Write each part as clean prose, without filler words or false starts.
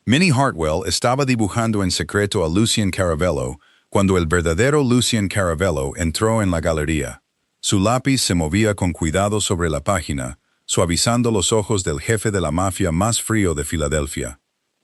Minnie Hartwell estaba dibujando en secreto a Lucien Caravello cuando el verdadero Lucien Caravello entró en la galería. Su lápiz se movía con cuidado sobre la página, suavizando los ojos del jefe de la mafia más frío de Filadelfia,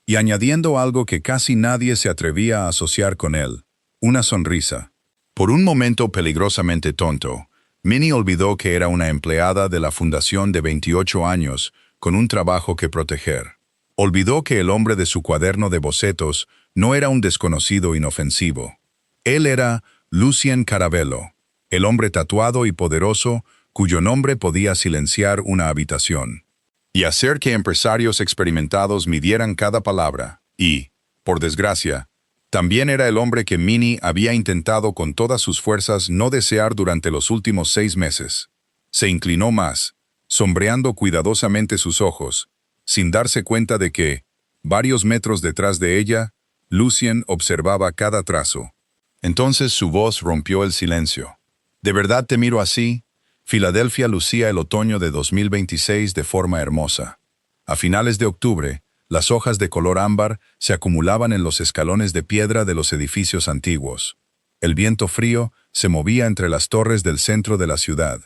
y añadiendo algo que casi nadie se atrevía a asociar con él, una sonrisa. Por un momento peligrosamente tonto, Minnie olvidó que era una empleada de la fundación de 28 años con un trabajo que proteger. Olvidó que el hombre de su cuaderno de bocetos no era un desconocido inofensivo. Él era Lucien Caravello, el hombre tatuado y poderoso cuyo nombre podía silenciar una habitación y hacer que empresarios experimentados midieran cada palabra. Y, por desgracia, también era el hombre que Minnie había intentado con todas sus fuerzas no desear durante los últimos 6 meses. Se inclinó más, sombreando cuidadosamente sus ojos, sin darse cuenta de que, varios metros detrás de ella, Lucien observaba cada trazo. Entonces su voz rompió el silencio. ¿De verdad te miro así? Filadelfia lucía el otoño de 2026 de forma hermosa. A finales de octubre, las hojas de color ámbar se acumulaban en los escalones de piedra de los edificios antiguos. El viento frío se movía entre las torres del centro de la ciudad.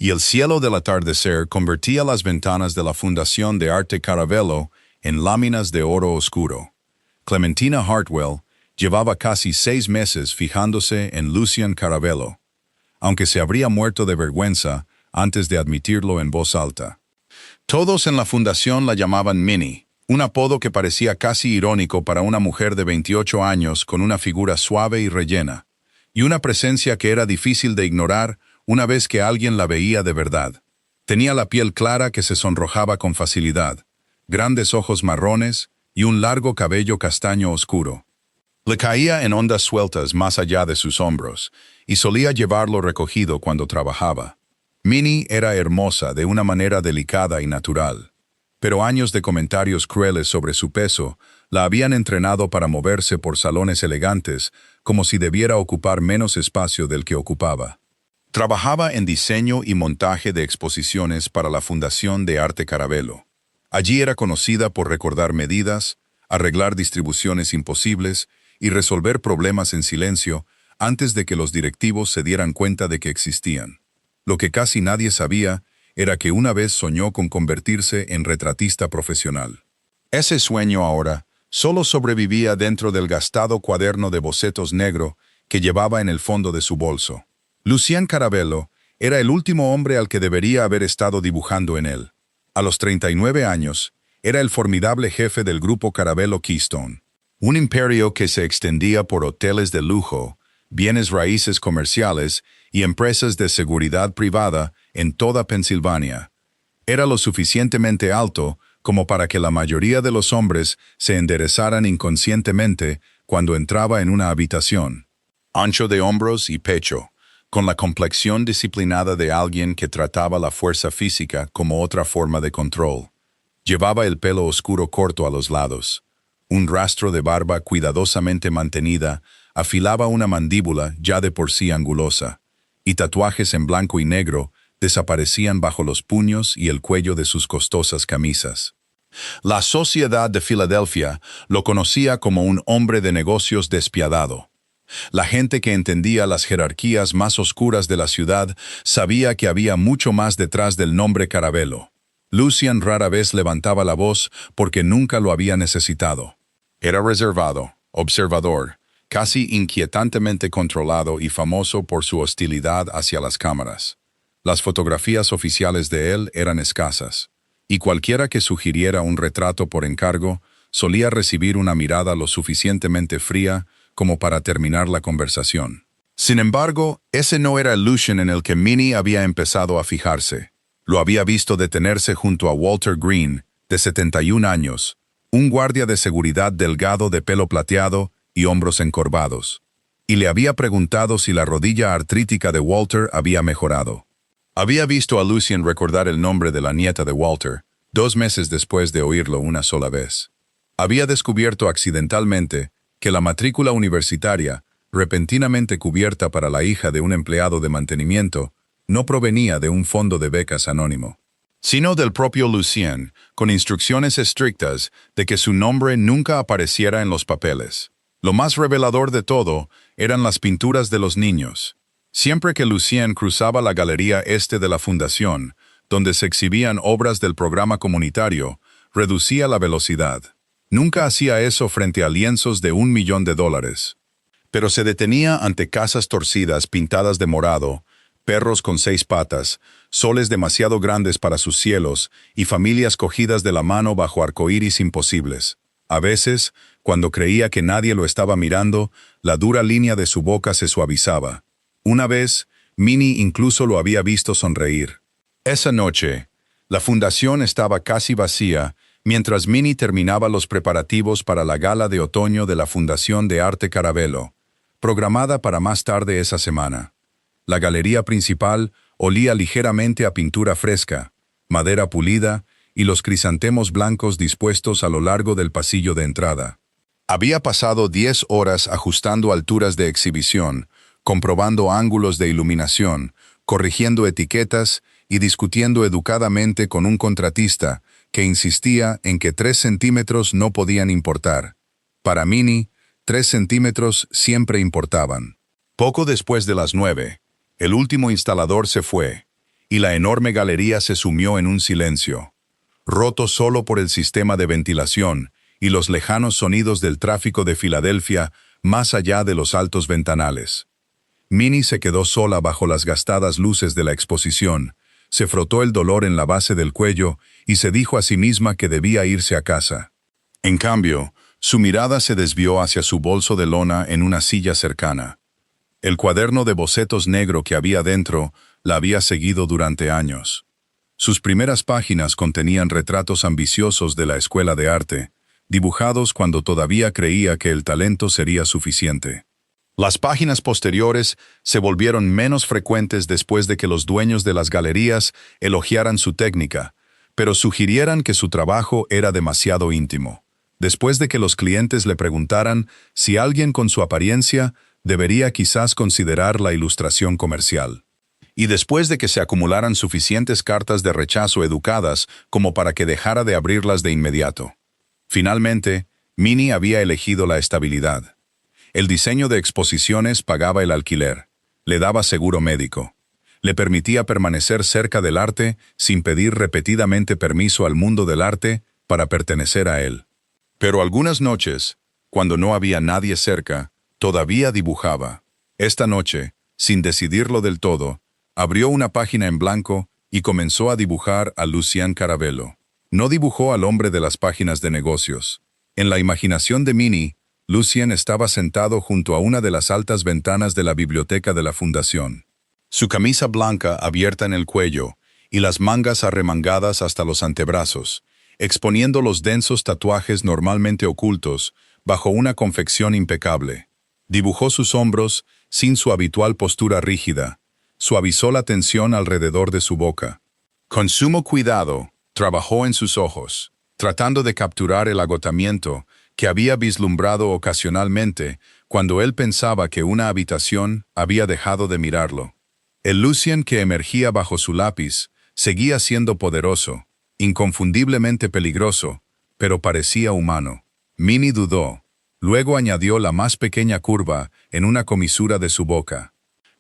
Y el cielo del atardecer convertía las ventanas de la Fundación de Arte Caravello en láminas de oro oscuro. Clementina Hartwell llevaba casi 6 meses fijándose en Lucien Caravello, aunque se habría muerto de vergüenza antes de admitirlo en voz alta. Todos en la fundación la llamaban Minnie, un apodo que parecía casi irónico para una mujer de 28 años con una figura suave y rellena, y una presencia que era difícil de ignorar una vez que alguien la veía de verdad. Tenía la piel clara que se sonrojaba con facilidad, grandes ojos marrones y un largo cabello castaño oscuro. Le caía en ondas sueltas más allá de sus hombros, y solía llevarlo recogido cuando trabajaba. Minnie era hermosa de una manera delicada y natural, pero años de comentarios crueles sobre su peso la habían entrenado para moverse por salones elegantes como si debiera ocupar menos espacio del que ocupaba. Trabajaba en diseño y montaje de exposiciones para la Fundación de Arte Caravello. Allí era conocida por recordar medidas, arreglar distribuciones imposibles y resolver problemas en silencio antes de que los directivos se dieran cuenta de que existían. Lo que casi nadie sabía era que una vez soñó con convertirse en retratista profesional. Ese sueño ahora solo sobrevivía dentro del gastado cuaderno de bocetos negro que llevaba en el fondo de su bolso. Lucien Caravello era el último hombre al que debería haber estado dibujando en él. A los 39 años, era el formidable jefe del grupo Caravello Keystone, un imperio que se extendía por hoteles de lujo, bienes raíces comerciales y empresas de seguridad privada en toda Pensilvania. Era lo suficientemente alto como para que la mayoría de los hombres se enderezaran inconscientemente cuando entraba en una habitación. Ancho de hombros y pecho, con la complexión disciplinada de alguien que trataba la fuerza física como otra forma de control. Llevaba el pelo oscuro corto a los lados. Un rastro de barba cuidadosamente mantenida afilaba una mandíbula ya de por sí angulosa, y tatuajes en blanco y negro desaparecían bajo los puños y el cuello de sus costosas camisas. La sociedad de Filadelfia lo conocía como un hombre de negocios despiadado. La gente que entendía las jerarquías más oscuras de la ciudad sabía que había mucho más detrás del nombre Caravello. Lucien rara vez levantaba la voz porque nunca lo había necesitado. Era reservado, observador, casi inquietantemente controlado y famoso por su hostilidad hacia las cámaras. Las fotografías oficiales de él eran escasas, y cualquiera que sugiriera un retrato por encargo solía recibir una mirada lo suficientemente fría como para terminar la conversación. Sin embargo, ese no era el Lucien en el que Minnie había empezado a fijarse. Lo había visto detenerse junto a Walter Green, de 71 años, un guardia de seguridad delgado de pelo plateado y hombros encorvados, y le había preguntado si la rodilla artrítica de Walter había mejorado. Había visto a Lucien recordar el nombre de la nieta de Walter, 2 meses después de oírlo una sola vez. Había descubierto accidentalmente que la matrícula universitaria, repentinamente cubierta para la hija de un empleado de mantenimiento, no provenía de un fondo de becas anónimo. sino del propio Lucien, con instrucciones estrictas de que su nombre nunca apareciera en los papeles. Lo más revelador de todo eran las pinturas de los niños. Siempre que Lucien cruzaba la galería este de la fundación, donde se exhibían obras del programa comunitario, reducía la velocidad. Nunca hacía eso frente a lienzos de $1.000.000. Pero se detenía ante casas torcidas pintadas de morado, perros con 6 patas, soles demasiado grandes para sus cielos y familias cogidas de la mano bajo arcoíris imposibles. A veces, cuando creía que nadie lo estaba mirando, la dura línea de su boca se suavizaba. Una vez, Minnie incluso lo había visto sonreír. Esa noche, la fundación estaba casi vacía, mientras Minnie terminaba los preparativos para la gala de otoño de la Fundación de Arte Carabello, programada para más tarde esa semana. La galería principal olía ligeramente a pintura fresca, madera pulida y los crisantemos blancos dispuestos a lo largo del pasillo de entrada. Había pasado 10 horas ajustando alturas de exhibición, comprobando ángulos de iluminación, corrigiendo etiquetas y discutiendo educadamente con un contratista que insistía en que 3 centímetros no podían importar. Para Minnie, 3 centímetros siempre importaban. Poco después de las 9, el último instalador se fue, y la enorme galería se sumió en un silencio, roto solo por el sistema de ventilación y los lejanos sonidos del tráfico de Filadelfia más allá de los altos ventanales. Minnie se quedó sola bajo las gastadas luces de la exposición, se frotó el dolor en la base del cuello y se dijo a sí misma que debía irse a casa. En cambio, su mirada se desvió hacia su bolso de lona en una silla cercana. El cuaderno de bocetos negro que había dentro la había seguido durante años. Sus primeras páginas contenían retratos ambiciosos de la escuela de arte, dibujados cuando todavía creía que el talento sería suficiente. Las páginas posteriores se volvieron menos frecuentes después de que los dueños de las galerías elogiaran su técnica, pero sugirieran que su trabajo era demasiado íntimo. Después de que los clientes le preguntaran si alguien con su apariencia debería quizás considerar la ilustración comercial. Y después de que se acumularan suficientes cartas de rechazo educadas como para que dejara de abrirlas de inmediato. Finalmente, Minnie había elegido la estabilidad. El diseño de exposiciones pagaba el alquiler, le daba seguro médico, le permitía permanecer cerca del arte sin pedir repetidamente permiso al mundo del arte para pertenecer a él. Pero algunas noches, cuando no había nadie cerca, todavía dibujaba. Esta noche, sin decidirlo del todo, abrió una página en blanco y comenzó a dibujar a Lucien Carabello. No dibujó al hombre de las páginas de negocios. En la imaginación de Minnie, Lucien estaba sentado junto a una de las altas ventanas de la biblioteca de la fundación. Su camisa blanca abierta en el cuello y las mangas arremangadas hasta los antebrazos, exponiendo los densos tatuajes normalmente ocultos bajo una confección impecable. Dibujó sus hombros sin su habitual postura rígida, suavizó la tensión alrededor de su boca. Con sumo cuidado, trabajó en sus ojos, tratando de capturar el agotamiento que había vislumbrado ocasionalmente cuando él pensaba que una habitación había dejado de mirarlo. El Lucien que emergía bajo su lápiz seguía siendo poderoso, inconfundiblemente peligroso, pero parecía humano. Minnie dudó. Luego añadió la más pequeña curva en una comisura de su boca.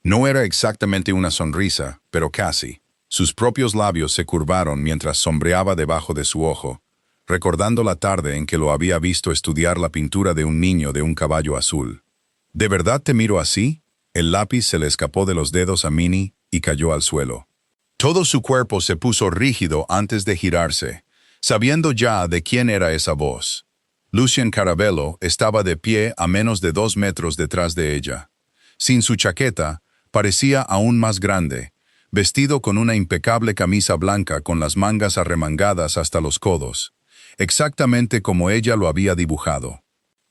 No era exactamente una sonrisa, pero casi. Sus propios labios se curvaron mientras sombreaba debajo de su ojo, recordando la tarde en que lo había visto estudiar la pintura de un niño de un caballo azul. ¿De verdad te miro así? El lápiz se le escapó de los dedos a Minnie y cayó al suelo. Todo su cuerpo se puso rígido antes de girarse, sabiendo ya de quién era esa voz. Lucien Carabello estaba de pie a menos de 2 metros detrás de ella. Sin su chaqueta, parecía aún más grande, vestido con una impecable camisa blanca con las mangas arremangadas hasta los codos, exactamente como ella lo había dibujado.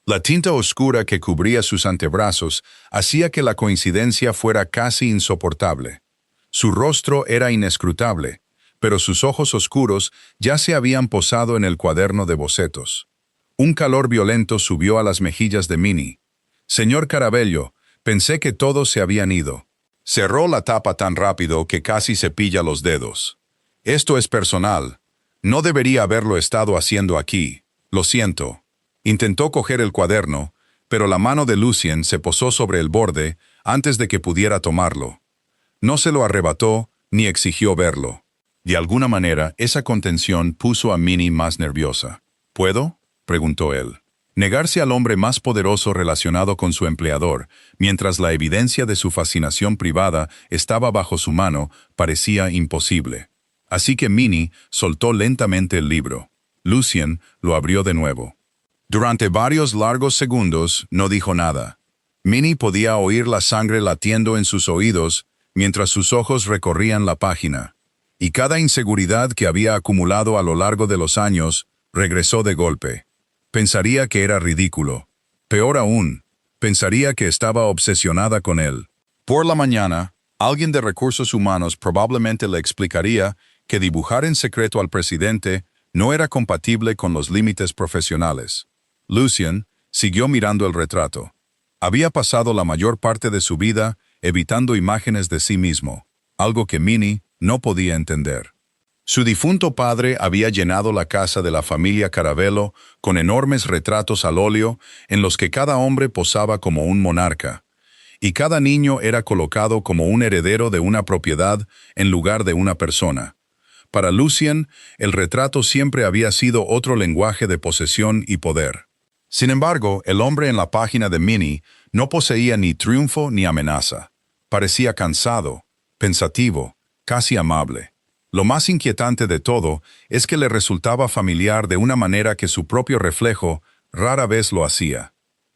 La tinta oscura que cubría sus antebrazos hacía que la coincidencia fuera casi insoportable. Su rostro era inescrutable, pero sus ojos oscuros ya se habían posado en el cuaderno de bocetos. Un calor violento subió a las mejillas de Minnie. «Señor Carabello, pensé que todos se habían ido». Cerró la tapa tan rápido que casi se pilla los dedos. Esto es personal. No debería haberlo estado haciendo aquí. Lo siento. Intentó coger el cuaderno, pero la mano de Lucien se posó sobre el borde antes de que pudiera tomarlo. No se lo arrebató ni exigió verlo. De alguna manera, esa contención puso a Minnie más nerviosa. ¿Puedo?, preguntó él. Negarse al hombre más poderoso relacionado con su empleador, mientras la evidencia de su fascinación privada estaba bajo su mano, parecía imposible. Así que Minnie soltó lentamente el libro. Lucien lo abrió de nuevo. Durante varios largos segundos no dijo nada. Minnie podía oír la sangre latiendo en sus oídos mientras sus ojos recorrían la página. Y cada inseguridad que había acumulado a lo largo de los años regresó de golpe. Pensaría que era ridículo. Peor aún, pensaría que estaba obsesionada con él. Por la mañana, alguien de recursos humanos probablemente le explicaría que dibujar en secreto al presidente no era compatible con los límites profesionales. Lucien siguió mirando el retrato. Había pasado la mayor parte de su vida evitando imágenes de sí mismo, algo que Minnie no podía entender. Su difunto padre había llenado la casa de la familia Caravello con enormes retratos al óleo en los que cada hombre posaba como un monarca, y cada niño era colocado como un heredero de una propiedad en lugar de una persona. Para Lucien, el retrato siempre había sido otro lenguaje de posesión y poder. Sin embargo, el hombre en la página de Minnie no poseía ni triunfo ni amenaza. Parecía cansado, pensativo, casi amable. Lo más inquietante de todo es que le resultaba familiar de una manera que su propio reflejo rara vez lo hacía.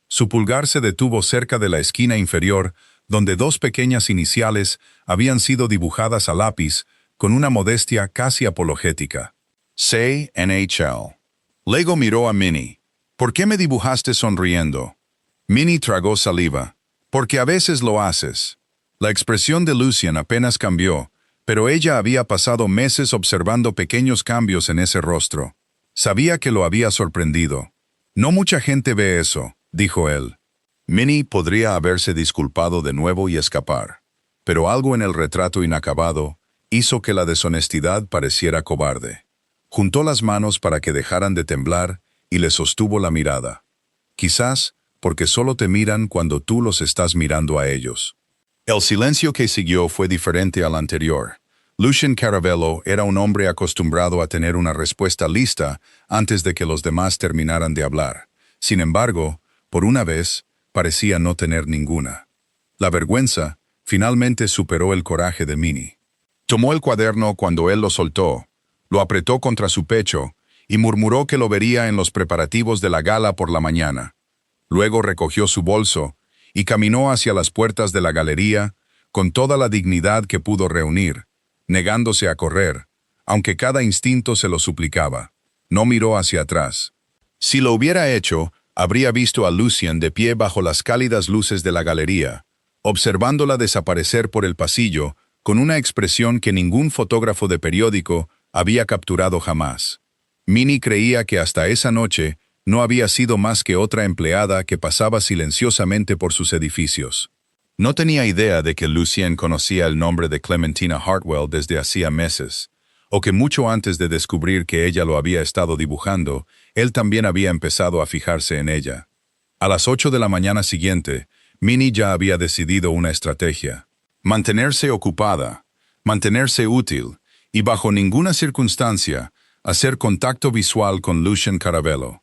Su pulgar se detuvo cerca de la esquina inferior, donde dos pequeñas iniciales habían sido dibujadas a lápiz con una modestia casi apologética. C.N.H.L. Luego miró a Minnie. ¿Por qué me dibujaste sonriendo? Minnie tragó saliva. Porque a veces lo haces. La expresión de Lucien apenas cambió, pero ella había pasado meses observando pequeños cambios en ese rostro. Sabía que lo había sorprendido. No mucha gente ve eso, dijo él. Minnie podría haberse disculpado de nuevo y escapar, pero algo en el retrato inacabado hizo que la deshonestidad pareciera cobarde. Juntó las manos para que dejaran de temblar y le sostuvo la mirada. Quizás porque solo te miran cuando tú los estás mirando a ellos. El silencio que siguió fue diferente al anterior. Lucien Caravello era un hombre acostumbrado a tener una respuesta lista antes de que los demás terminaran de hablar. Sin embargo, por una vez, parecía no tener ninguna. La vergüenza finalmente superó el coraje de Minnie. Tomó el cuaderno cuando él lo soltó, lo apretó contra su pecho y murmuró que lo vería en los preparativos de la gala por la mañana. Luego recogió su bolso y caminó hacia las puertas de la galería con toda la dignidad que pudo reunir, negándose a correr, aunque cada instinto se lo suplicaba. No miró hacia atrás. Si lo hubiera hecho, habría visto a Lucien de pie bajo las cálidas luces de la galería, observándola desaparecer por el pasillo con una expresión que ningún fotógrafo de periódico había capturado jamás. Minnie creía que hasta esa noche no había sido más que otra empleada que pasaba silenciosamente por sus edificios. No tenía idea de que Lucien conocía el nombre de Clementina Hartwell desde hacía meses, o que mucho antes de descubrir que ella lo había estado dibujando, él también había empezado a fijarse en ella. A las 8 de la mañana siguiente, Minnie ya había decidido una estrategia. Mantenerse ocupada, mantenerse útil, y bajo ninguna circunstancia, hacer contacto visual con Lucien Caravello.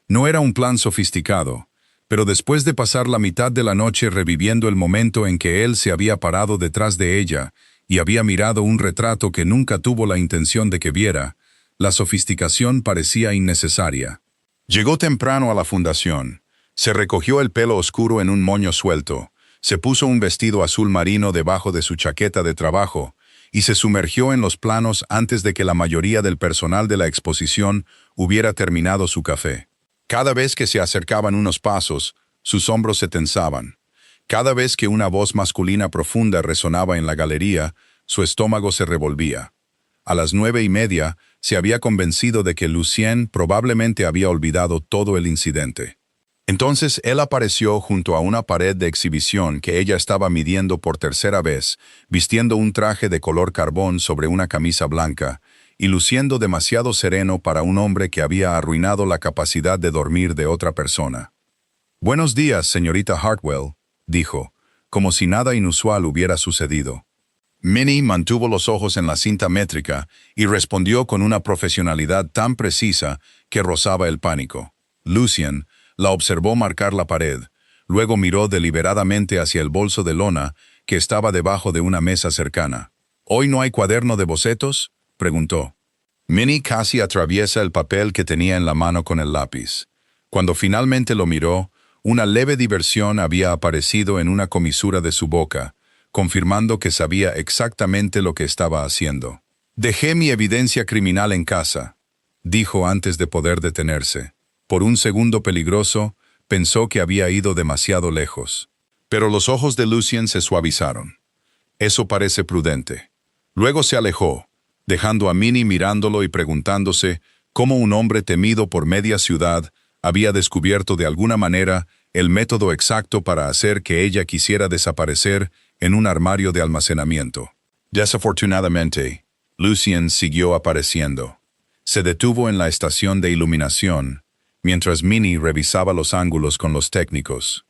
No era un plan sofisticado, pero después de pasar la mitad de la noche reviviendo el momento en que él se había parado detrás de ella y había mirado un retrato que nunca tuvo la intención de que viera, la sofisticación parecía innecesaria. Llegó temprano a la fundación, se recogió el pelo oscuro en un moño suelto, se puso un vestido azul marino debajo de su chaqueta de trabajo y se sumergió en los planos antes de que la mayoría del personal de la exposición hubiera terminado su café. Cada vez que se acercaban unos pasos, sus hombros se tensaban. Cada vez que una voz masculina profunda resonaba en la galería, su estómago se revolvía. A las 9:30 se había convencido de que Lucien probablemente había olvidado todo el incidente. Entonces él apareció junto a una pared de exhibición que ella estaba midiendo por tercera vez, vistiendo un traje de color carbón sobre una camisa blanca, y luciendo demasiado sereno para un hombre que había arruinado la capacidad de dormir de otra persona. «Buenos días, señorita Hartwell», dijo, como si nada inusual hubiera sucedido. Minnie mantuvo los ojos en la cinta métrica y respondió con una profesionalidad tan precisa que rozaba el pánico. Lucien la observó marcar la pared, luego miró deliberadamente hacia el bolso de lona que estaba debajo de una mesa cercana. «¿Hoy no hay cuaderno de bocetos?», preguntó. Minnie casi atraviesa el papel que tenía en la mano con el lápiz. Cuando finalmente lo miró, una leve diversión había aparecido en una comisura de su boca, confirmando que sabía exactamente lo que estaba haciendo. «Dejé mi evidencia criminal en casa», dijo antes de poder detenerse. Por un segundo peligroso, pensó que había ido demasiado lejos. Pero los ojos de Lucien se suavizaron. «Eso parece prudente». Luego se alejó, dejando a Minnie mirándolo y preguntándose cómo un hombre temido por media ciudad había descubierto de alguna manera el método exacto para hacer que ella quisiera desaparecer en un armario de almacenamiento. Desafortunadamente, Lucien siguió apareciendo. Se detuvo en la estación de iluminación, mientras Minnie revisaba los ángulos con los técnicos.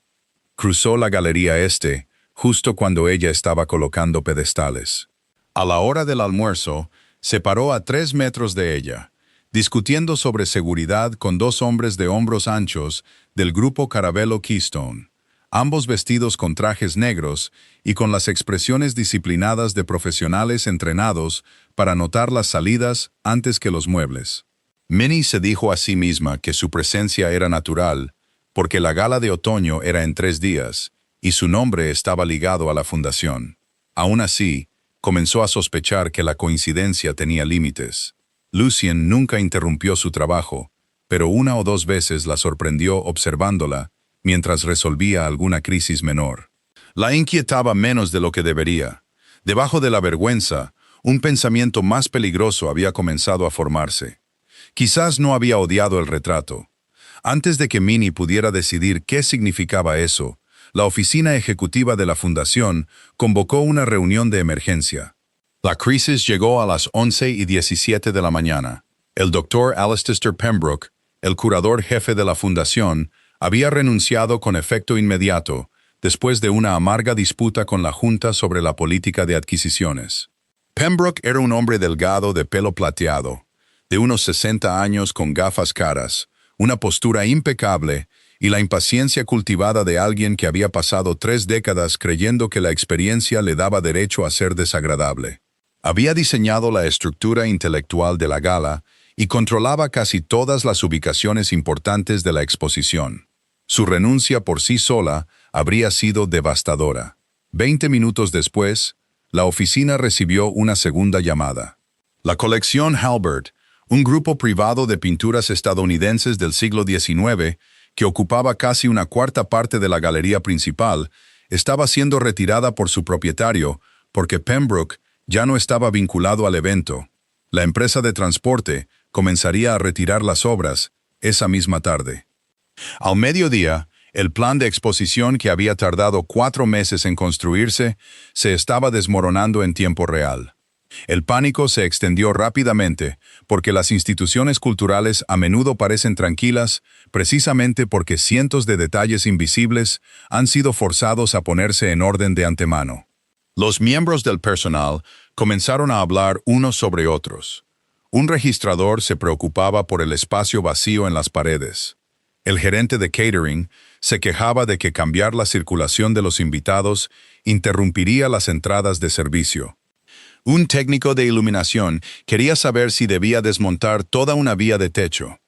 Cruzó la galería este, justo cuando ella estaba colocando pedestales. A la hora del almuerzo, se paró a 3 metros de ella, discutiendo sobre seguridad con 2 hombres de hombros anchos del grupo Caravelo Keystone, ambos vestidos con trajes negros y con las expresiones disciplinadas de profesionales entrenados para notar las salidas antes que los muebles. Minnie se dijo a sí misma que su presencia era natural, porque la gala de otoño era en 3 días, y su nombre estaba ligado a la fundación. Aún así, comenzó a sospechar que la coincidencia tenía límites. Lucien nunca interrumpió su trabajo, pero 1 o 2 veces la sorprendió observándola mientras resolvía alguna crisis menor. La inquietaba menos de lo que debería. Debajo de la vergüenza, un pensamiento más peligroso había comenzado a formarse. Quizás no había odiado el retrato. Antes de que Minnie pudiera decidir qué significaba eso, la oficina ejecutiva de la fundación convocó una reunión de emergencia. La crisis llegó a las 11:17 de la mañana. El doctor Alistair Pembroke, el curador jefe de la fundación, había renunciado con efecto inmediato, después de una amarga disputa con la Junta sobre la política de adquisiciones. Pembroke era un hombre delgado de pelo plateado, de unos 60 años con gafas caras, una postura impecable y la impaciencia cultivada de alguien que había pasado 3 décadas creyendo que la experiencia le daba derecho a ser desagradable. Había diseñado la estructura intelectual de la gala y controlaba casi todas las ubicaciones importantes de la exposición. Su renuncia por sí sola habría sido devastadora. 20 minutos después, la oficina recibió una segunda llamada. La colección Halbert, un grupo privado de pinturas estadounidenses del siglo XIX, que ocupaba casi una cuarta parte de la galería principal, estaba siendo retirada por su propietario porque Pembroke ya no estaba vinculado al evento. La empresa de transporte comenzaría a retirar las obras esa misma tarde. Al mediodía, el plan de exposición que había tardado 4 meses en construirse se estaba desmoronando en tiempo real. El pánico se extendió rápidamente porque las instituciones culturales a menudo parecen tranquilas precisamente porque cientos de detalles invisibles han sido forzados a ponerse en orden de antemano. Los miembros del personal comenzaron a hablar unos sobre otros. Un registrador se preocupaba por el espacio vacío en las paredes. El gerente de catering se quejaba de que cambiar la circulación de los invitados interrumpiría las entradas de servicio. Un técnico de iluminación quería saber si debía desmontar toda una vía de techo.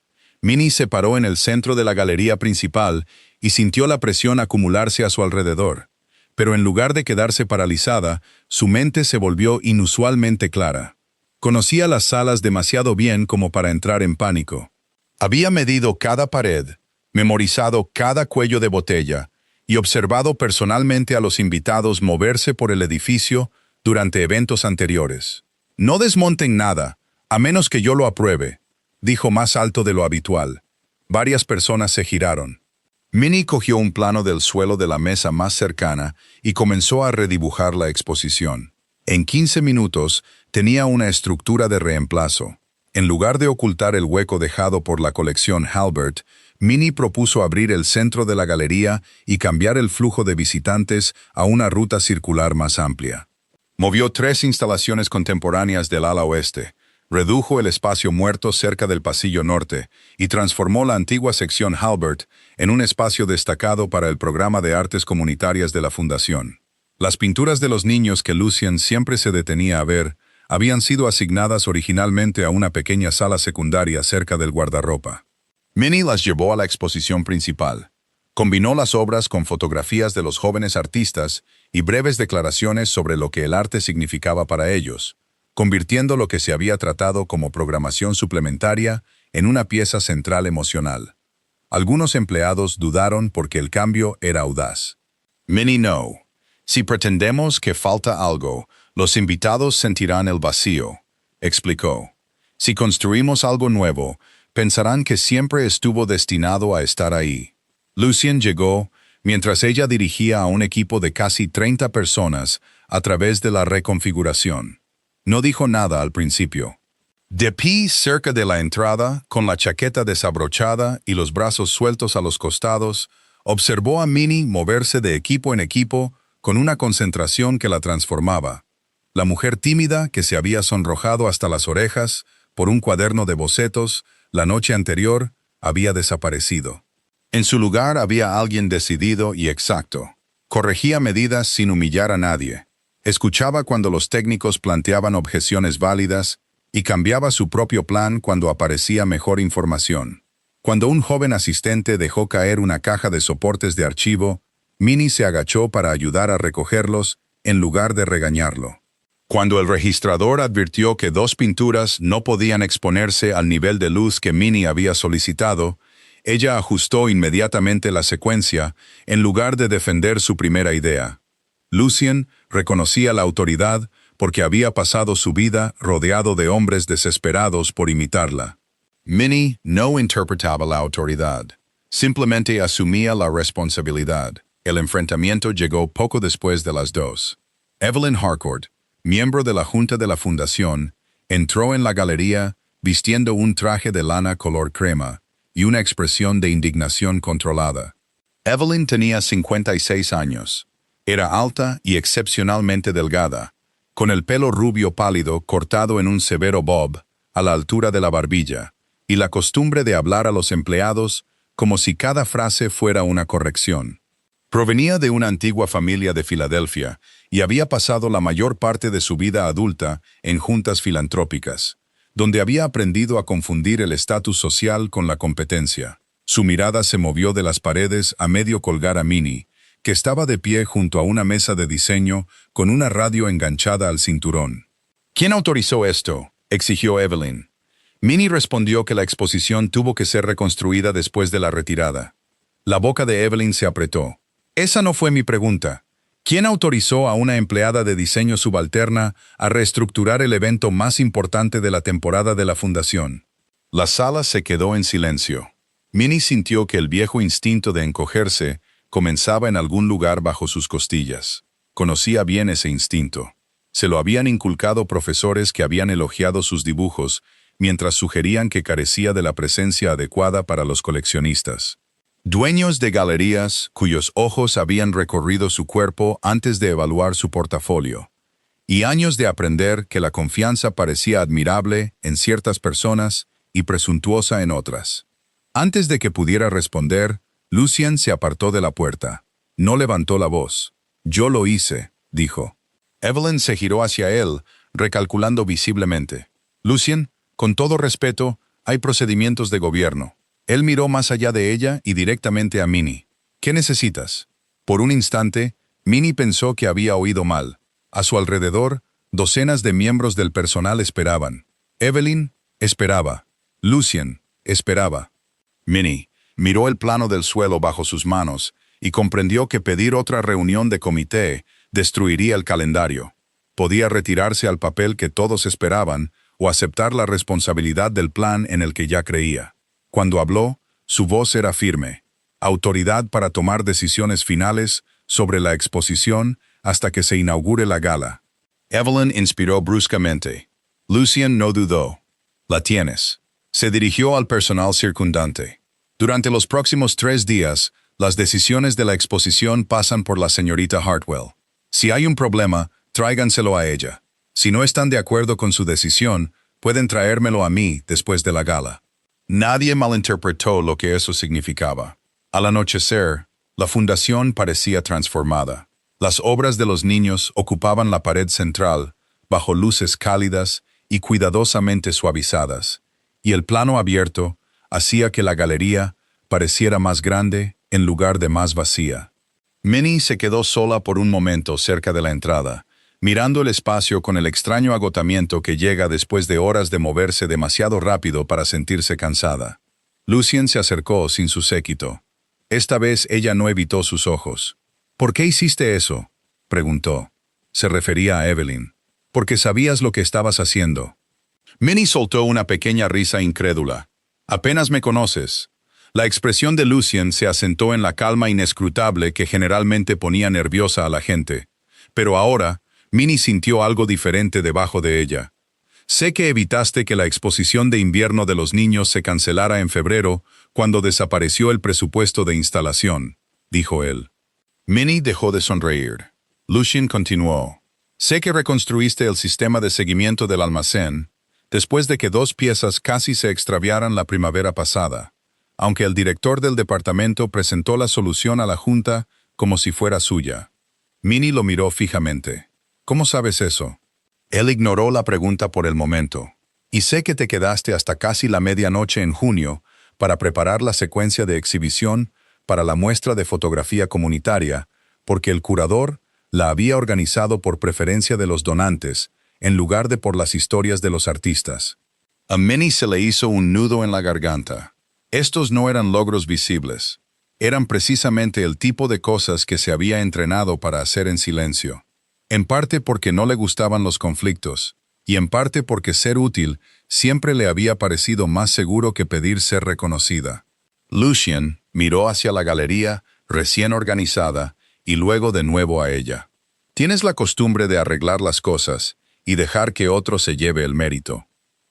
Minnie se paró en el centro de la galería principal y sintió la presión acumularse a su alrededor. Pero en lugar de quedarse paralizada, su mente se volvió inusualmente clara. Conocía las salas demasiado bien como para entrar en pánico. Había medido cada pared, memorizado cada cuello de botella y observado personalmente a los invitados moverse por el edificio durante eventos anteriores. «No desmonten nada, a menos que yo lo apruebe», dijo más alto de lo habitual. Varias personas se giraron. Minnie cogió un plano del suelo de la mesa más cercana y comenzó a redibujar la exposición. En 15 minutos tenía una estructura de reemplazo. En lugar de ocultar el hueco dejado por la colección Halbert, Minnie propuso abrir el centro de la galería y cambiar el flujo de visitantes a una ruta circular más amplia. Movió 3 instalaciones contemporáneas del ala oeste, redujo el espacio muerto cerca del pasillo norte y transformó la antigua sección Halbert en un espacio destacado para el programa de artes comunitarias de la Fundación. Las pinturas de los niños que Lucien siempre se detenía a ver habían sido asignadas originalmente a una pequeña sala secundaria cerca del guardarropa. Minnie las llevó a la exposición principal. Combinó las obras con fotografías de los jóvenes artistas y breves declaraciones sobre lo que el arte significaba para ellos, convirtiendo lo que se había tratado como programación suplementaria en una pieza central emocional. Algunos empleados dudaron porque el cambio era audaz. Minnie no. Si pretendemos que falta algo, los invitados sentirán el vacío, explicó. Si construimos algo nuevo, pensarán que siempre estuvo destinado a estar ahí. Lucien llegó mientras ella dirigía a un equipo de casi 30 personas a través de la reconfiguración. No dijo nada al principio. De pie cerca de la entrada, con la chaqueta desabrochada y los brazos sueltos a los costados, observó a Minnie moverse de equipo en equipo con una concentración que la transformaba. La mujer tímida que se había sonrojado hasta las orejas por un cuaderno de bocetos la noche anterior había desaparecido. En su lugar había alguien decidido y exacto. Corregía medidas sin humillar a nadie. Escuchaba cuando los técnicos planteaban objeciones válidas y cambiaba su propio plan cuando aparecía mejor información. Cuando un joven asistente dejó caer una caja de soportes de archivo, Minnie se agachó para ayudar a recogerlos en lugar de regañarlo. Cuando el registrador advirtió que 2 pinturas no podían exponerse al nivel de luz que Minnie había solicitado, ella ajustó inmediatamente la secuencia en lugar de defender su primera idea. Lucien reconocía la autoridad porque había pasado su vida rodeado de hombres desesperados por imitarla. Minnie no interpretaba la autoridad, simplemente asumía la responsabilidad. El enfrentamiento llegó poco después de las 2. Evelyn Harcourt, miembro de la Junta de la Fundación, entró en la galería vistiendo un traje de lana color crema y una expresión de indignación controlada. Evelyn tenía 56 años. Era alta y excepcionalmente delgada, con el pelo rubio pálido cortado en un severo bob a la altura de la barbilla, y la costumbre de hablar a los empleados como si cada frase fuera una corrección. Provenía de una antigua familia de Filadelfia y había pasado la mayor parte de su vida adulta en juntas filantrópicas, donde había aprendido a confundir el estatus social con la competencia. Su mirada se movió de las paredes a medio colgar a Minnie, que estaba de pie junto a una mesa de diseño con una radio enganchada al cinturón. ¿Quién autorizó esto?, exigió Evelyn. Minnie respondió que la exposición tuvo que ser reconstruida después de la retirada. La boca de Evelyn se apretó. Esa no fue mi pregunta. ¿Quién autorizó a una empleada de diseño subalterna a reestructurar el evento más importante de la temporada de la Fundación? La sala se quedó en silencio. Minnie sintió que el viejo instinto de encogerse comenzaba en algún lugar bajo sus costillas. Conocía bien ese instinto. Se lo habían inculcado profesores que habían elogiado sus dibujos, mientras sugerían que carecía de la presencia adecuada para los coleccionistas. Dueños de galerías cuyos ojos habían recorrido su cuerpo antes de evaluar su portafolio. Y años de aprender que la confianza parecía admirable en ciertas personas y presuntuosa en otras. Antes de que pudiera responder, Lucien se apartó de la puerta. No levantó la voz. «Yo lo hice», dijo. Evelyn se giró hacia él, recalculando visiblemente. «Lucien, con todo respeto, hay procedimientos de gobierno». Él miró más allá de ella y directamente a Minnie. «¿Qué necesitas?» Por un instante, Minnie pensó que había oído mal. A su alrededor, docenas de miembros del personal esperaban. Evelyn esperaba. Lucien esperaba. Minnie miró el plano del suelo bajo sus manos y comprendió que pedir otra reunión de comité destruiría el calendario. Podía retirarse al papel que todos esperaban o aceptar la responsabilidad del plan en el que ya creía. Cuando habló, su voz era firme. Autoridad para tomar decisiones finales sobre la exposición hasta que se inaugure la gala. Evelyn inspiró bruscamente. Lucien no dudó. La tienes. Se dirigió al personal circundante. Durante los próximos 3 días, las decisiones de la exposición pasan por la señorita Hartwell. Si hay un problema, tráiganselo a ella. Si no están de acuerdo con su decisión, pueden traérmelo a mí después de la gala. Nadie malinterpretó lo que eso significaba. Al anochecer, la fundación parecía transformada. Las obras de los niños ocupaban la pared central, bajo luces cálidas y cuidadosamente suavizadas, y el plano abierto hacía que la galería pareciera más grande en lugar de más vacía. Minnie se quedó sola por un momento cerca de la entrada, mirando el espacio con el extraño agotamiento que llega después de horas de moverse demasiado rápido para sentirse cansada. Lucien se acercó sin su séquito. Esta vez ella no evitó sus ojos. «¿Por qué hiciste eso?», preguntó. Se refería a Evelyn. «Porque sabías lo que estabas haciendo». Minnie soltó una pequeña risa incrédula. «Apenas me conoces». La expresión de Lucien se asentó en la calma inescrutable que generalmente ponía nerviosa a la gente. Pero ahora, Minnie sintió algo diferente debajo de ella. «Sé que evitaste que la exposición de invierno de los niños se cancelara en febrero, cuando desapareció el presupuesto de instalación», dijo él. Minnie dejó de sonreír. Lucien continuó. «Sé que reconstruiste el sistema de seguimiento del almacén, después de que 2 piezas casi se extraviaran la primavera pasada, aunque el director del departamento presentó la solución a la junta como si fuera suya». Minnie lo miró fijamente. «¿Cómo sabes eso?». Él ignoró la pregunta por el momento. «Y sé que te quedaste hasta casi la medianoche en junio para preparar la secuencia de exhibición para la muestra de fotografía comunitaria, porque el curador la había organizado por preferencia de los donantes, en lugar de por las historias de los artistas». A Minnie se le hizo un nudo en la garganta. Estos no eran logros visibles. Eran precisamente el tipo de cosas que se había entrenado para hacer en silencio. En parte porque no le gustaban los conflictos, y en parte porque ser útil siempre le había parecido más seguro que pedir ser reconocida. Lucien miró hacia la galería, recién organizada, y luego de nuevo a ella. «Tienes la costumbre de arreglar las cosas y dejar que otro se lleve el mérito».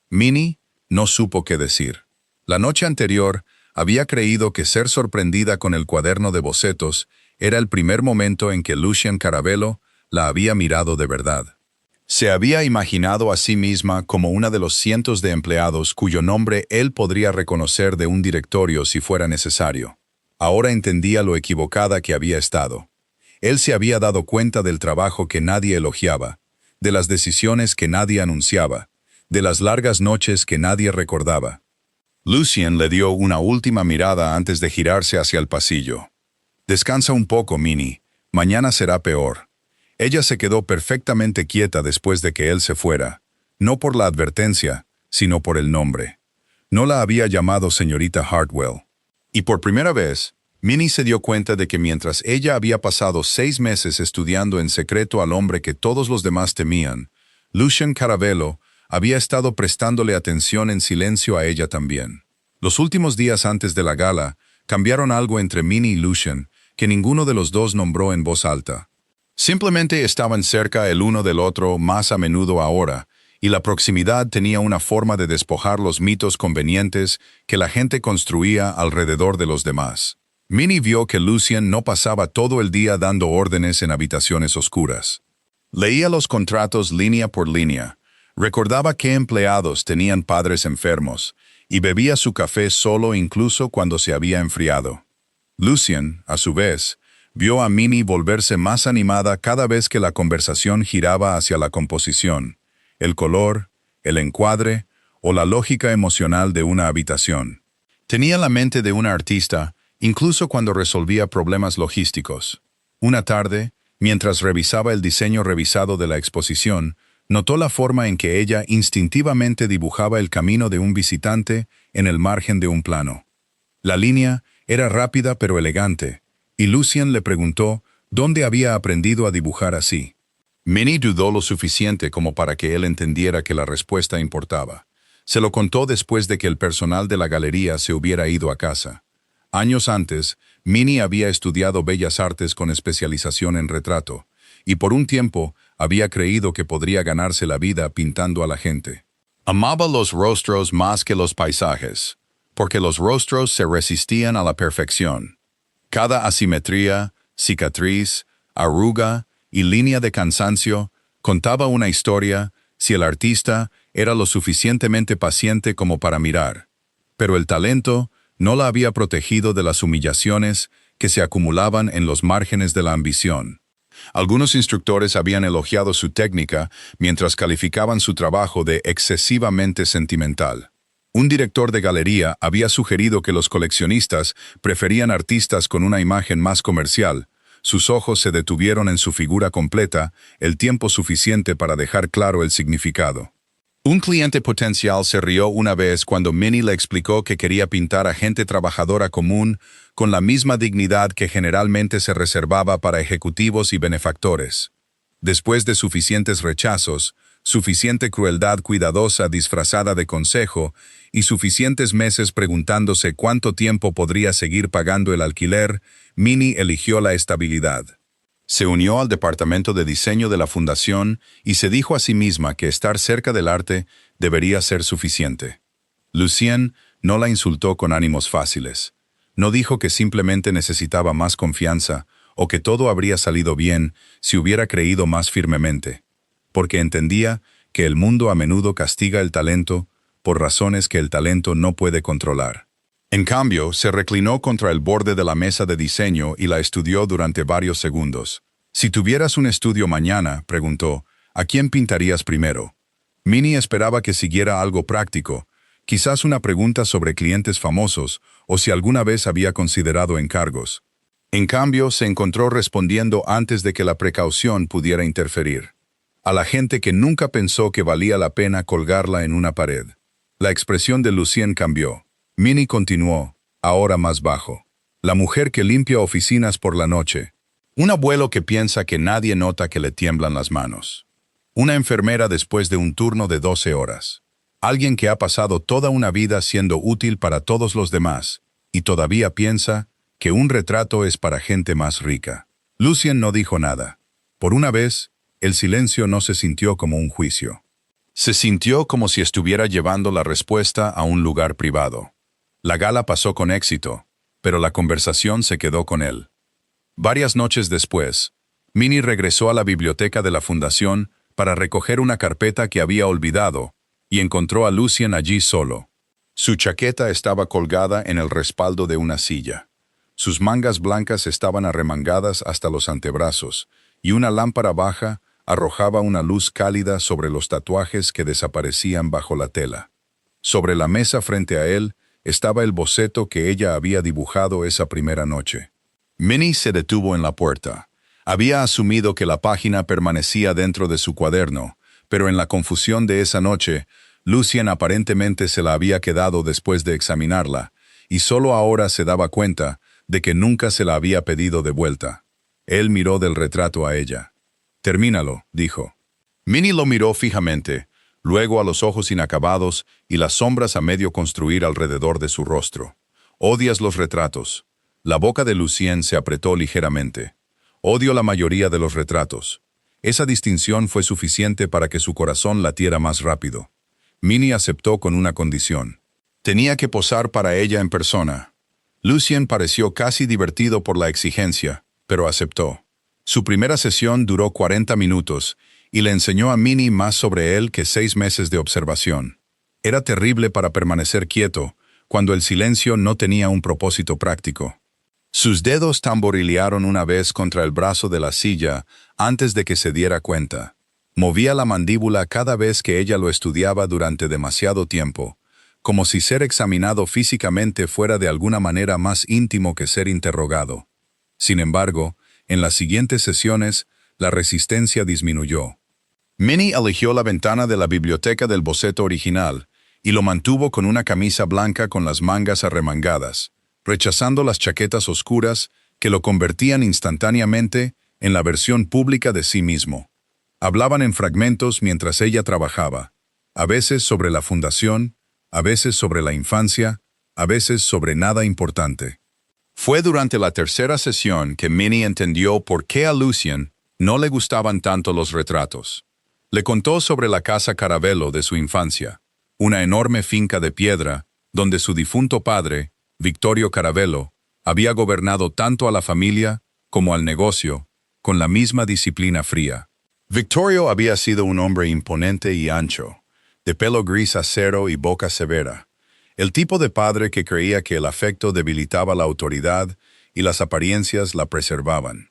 Minnie no supo qué decir. La noche anterior había creído que ser sorprendida con el cuaderno de bocetos era el primer momento en que Lucien Carabello la había mirado de verdad. Se había imaginado a sí misma como una de los cientos de empleados cuyo nombre él podría reconocer de un directorio si fuera necesario. Ahora entendía lo equivocada que había estado. Él se había dado cuenta del trabajo que nadie elogiaba, de las decisiones que nadie anunciaba, de las largas noches que nadie recordaba. Lucien le dio una última mirada antes de girarse hacia el pasillo. «Descansa un poco, Minnie. Mañana será peor». Ella se quedó perfectamente quieta después de que él se fuera, no por la advertencia, sino por el nombre. No la había llamado señorita Hartwell. Y por primera vez, Minnie se dio cuenta de que mientras ella había pasado 6 meses estudiando en secreto al hombre que todos los demás temían, Lucien Carabello había estado prestándole atención en silencio a ella también. Los últimos días antes de la gala cambiaron algo entre Minnie y Lucien que ninguno de los dos nombró en voz alta. Simplemente estaban cerca el uno del otro más a menudo ahora, y la proximidad tenía una forma de despojar los mitos convenientes que la gente construía alrededor de los demás. Minnie vio que Lucien no pasaba todo el día dando órdenes en habitaciones oscuras. Leía los contratos línea por línea, recordaba qué empleados tenían padres enfermos, y bebía su café solo incluso cuando se había enfriado. Lucien, a su vez, vio a Minnie volverse más animada cada vez que la conversación giraba hacia la composición, el color, el encuadre o la lógica emocional de una habitación. Tenía la mente de una artista, incluso cuando resolvía problemas logísticos. Una tarde, mientras revisaba el diseño revisado de la exposición, notó la forma en que ella instintivamente dibujaba el camino de un visitante en el margen de un plano. La línea era rápida pero elegante, y Lucien le preguntó dónde había aprendido a dibujar así. Minnie dudó lo suficiente como para que él entendiera que la respuesta importaba. Se lo contó después de que el personal de la galería se hubiera ido a casa. Años antes, Minnie había estudiado Bellas Artes con especialización en retrato, y por un tiempo había creído que podría ganarse la vida pintando a la gente. Amaba los rostros más que los paisajes, porque los rostros se resistían a la perfección. Cada asimetría, cicatriz, arruga y línea de cansancio contaba una historia si el artista era lo suficientemente paciente como para mirar. Pero el talento no la había protegido de las humillaciones que se acumulaban en los márgenes de la ambición. Algunos instructores habían elogiado su técnica mientras calificaban su trabajo de excesivamente sentimental. Un director de galería había sugerido que los coleccionistas preferían artistas con una imagen más comercial. Sus ojos se detuvieron en su figura completa, el tiempo suficiente para dejar claro el significado. Un cliente potencial se rió una vez cuando Minnie le explicó que quería pintar a gente trabajadora común con la misma dignidad que generalmente se reservaba para ejecutivos y benefactores. Después de suficientes rechazos, suficiente crueldad cuidadosa disfrazada de consejo y suficientes meses preguntándose cuánto tiempo podría seguir pagando el alquiler, Minnie eligió la estabilidad. Se unió al departamento de diseño de la fundación y se dijo a sí misma que estar cerca del arte debería ser suficiente. Lucien no la insultó con ánimos fáciles. No dijo que simplemente necesitaba más confianza o que todo habría salido bien si hubiera creído más firmemente, porque entendía que el mundo a menudo castiga el talento por razones que el talento no puede controlar. En cambio, se reclinó contra el borde de la mesa de diseño y la estudió durante varios segundos. Si tuvieras un estudio mañana, preguntó, ¿a quién pintarías primero? Minnie esperaba que siguiera algo práctico, quizás una pregunta sobre clientes famosos o si alguna vez había considerado encargos. En cambio, se encontró respondiendo antes de que la precaución pudiera interferir. A la gente que nunca pensó que valía la pena colgarla en una pared. La expresión de Lucien cambió. Minnie continuó, ahora más bajo. La mujer que limpia oficinas por la noche. Un abuelo que piensa que nadie nota que le tiemblan las manos. Una enfermera después de un turno de 12 horas. Alguien que ha pasado toda una vida siendo útil para todos los demás y todavía piensa que un retrato es para gente más rica. Lucien no dijo nada. Por una vez, el silencio no se sintió como un juicio. Se sintió como si estuviera llevando la respuesta a un lugar privado. La gala pasó con éxito, pero la conversación se quedó con él. Varias noches después, Minnie regresó a la biblioteca de la fundación para recoger una carpeta que había olvidado y encontró a Lucien allí solo. Su chaqueta estaba colgada en el respaldo de una silla. Sus mangas blancas estaban arremangadas hasta los antebrazos y una lámpara baja arrojaba una luz cálida sobre los tatuajes que desaparecían bajo la tela. Sobre la mesa frente a él estaba el boceto que ella había dibujado esa primera noche. Minnie se detuvo en la puerta. Había asumido que la página permanecía dentro de su cuaderno, pero en la confusión de esa noche, Lucien aparentemente se la había quedado después de examinarla, y solo ahora se daba cuenta de que nunca se la había pedido de vuelta. Él miró del retrato a ella. «Termínalo», dijo. Minnie lo miró fijamente, luego a los ojos inacabados y las sombras a medio construir alrededor de su rostro. «Odias los retratos». La boca de Lucien se apretó ligeramente. «Odio la mayoría de los retratos». Esa distinción fue suficiente para que su corazón latiera más rápido. Minnie aceptó con una condición. Tenía que posar para ella en persona. Lucien pareció casi divertido por la exigencia, pero aceptó. Su primera sesión duró 40 minutos y le enseñó a Minnie más sobre él que 6 meses de observación. Era terrible para permanecer quieto, cuando el silencio no tenía un propósito práctico. Sus dedos tamborilearon una vez contra el brazo de la silla antes de que se diera cuenta. Movía la mandíbula cada vez que ella lo estudiaba durante demasiado tiempo, como si ser examinado físicamente fuera de alguna manera más íntimo que ser interrogado. Sin embargo, en las siguientes sesiones, la resistencia disminuyó. Minnie eligió la ventana de la biblioteca del boceto original y lo mantuvo con una camisa blanca con las mangas arremangadas, rechazando las chaquetas oscuras que lo convertían instantáneamente en la versión pública de sí mismo. Hablaban en fragmentos mientras ella trabajaba, a veces sobre la fundación, a veces sobre la infancia, a veces sobre nada importante. Fue durante la tercera sesión que Minnie entendió por qué a Lucien No le gustaban tanto los retratos. Le contó sobre la casa Caravello de su infancia, una enorme finca de piedra donde su difunto padre, Vittorio Caravello, había gobernado tanto a la familia como al negocio, con la misma disciplina fría. Vittorio había sido un hombre imponente y ancho, de pelo gris acero y boca severa, el tipo de padre que creía que el afecto debilitaba la autoridad y las apariencias la preservaban.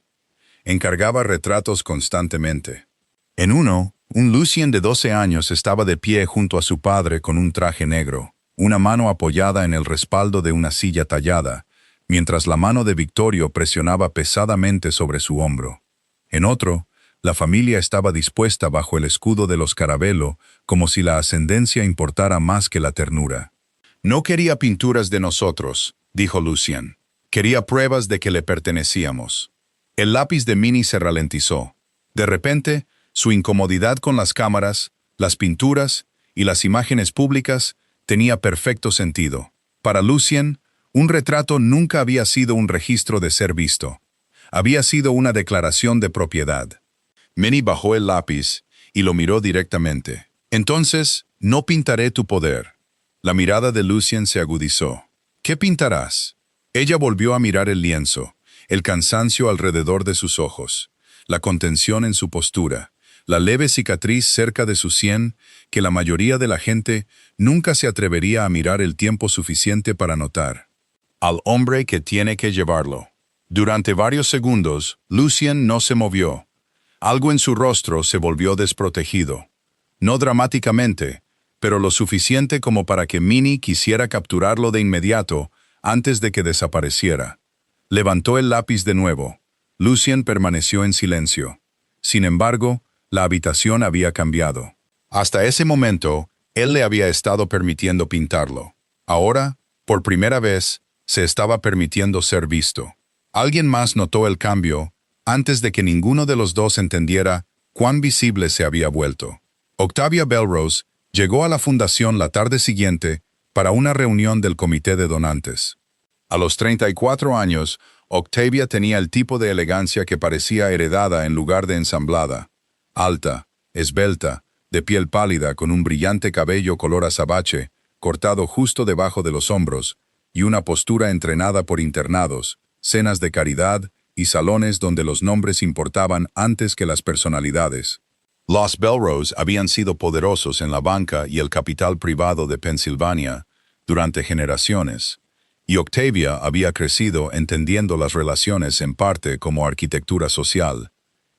Encargaba retratos constantemente. En uno, un Lucien de 12 años estaba de pie junto a su padre con un traje negro, una mano apoyada en el respaldo de una silla tallada, mientras la mano de Vittorio presionaba pesadamente sobre su hombro. En otro, la familia estaba dispuesta bajo el escudo de los Caravello como si la ascendencia importara más que la ternura. «No quería pinturas de nosotros», dijo Lucien. «Quería pruebas de que le pertenecíamos». El lápiz de Minnie se ralentizó. De repente, su incomodidad con las cámaras, las pinturas y las imágenes públicas tenía perfecto sentido. Para Lucien, un retrato nunca había sido un registro de ser visto. Había sido una declaración de propiedad. Minnie bajó el lápiz y lo miró directamente. «Entonces, no pintaré tu poder». La mirada de Lucien se agudizó. «¿Qué pintarás?» Ella volvió a mirar el lienzo, el cansancio alrededor de sus ojos, la contención en su postura, la leve cicatriz cerca de su sien que la mayoría de la gente nunca se atrevería a mirar el tiempo suficiente para notar. «Al hombre que tiene que llevarlo». Durante varios segundos, Lucien no se movió. Algo en su rostro se volvió desprotegido. No dramáticamente, pero lo suficiente como para que Minnie quisiera capturarlo de inmediato antes de que desapareciera. Levantó el lápiz de nuevo. Lucien permaneció en silencio. Sin embargo, la habitación había cambiado. Hasta ese momento, él le había estado permitiendo pintarlo. Ahora, por primera vez, se estaba permitiendo ser visto. Alguien más notó el cambio antes de que ninguno de los dos entendiera cuán visible se había vuelto. Octavia Belrose llegó a la fundación la tarde siguiente para una reunión del comité de donantes. A los 34 años, Octavia tenía el tipo de elegancia que parecía heredada en lugar de ensamblada. Alta, esbelta, de piel pálida con un brillante cabello color azabache, cortado justo debajo de los hombros, y una postura entrenada por internados, cenas de caridad y salones donde los nombres importaban antes que las personalidades. Los Belrose habían sido poderosos en la banca y el capital privado de Pensilvania durante generaciones, y Octavia había crecido entendiendo las relaciones en parte como arquitectura social.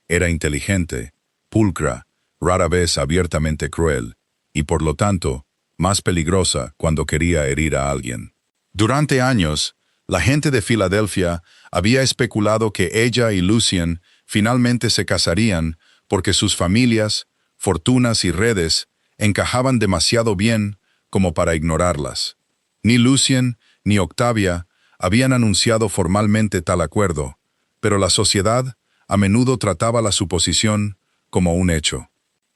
Era inteligente, pulcra, rara vez abiertamente cruel, y por lo tanto, más peligrosa cuando quería herir a alguien. Durante años, la gente de Filadelfia había especulado que ella y Lucien finalmente se casarían porque sus familias, fortunas y redes encajaban demasiado bien como para ignorarlas. Ni Lucien ni Octavia habían anunciado formalmente tal acuerdo, pero la sociedad a menudo trataba la suposición como un hecho.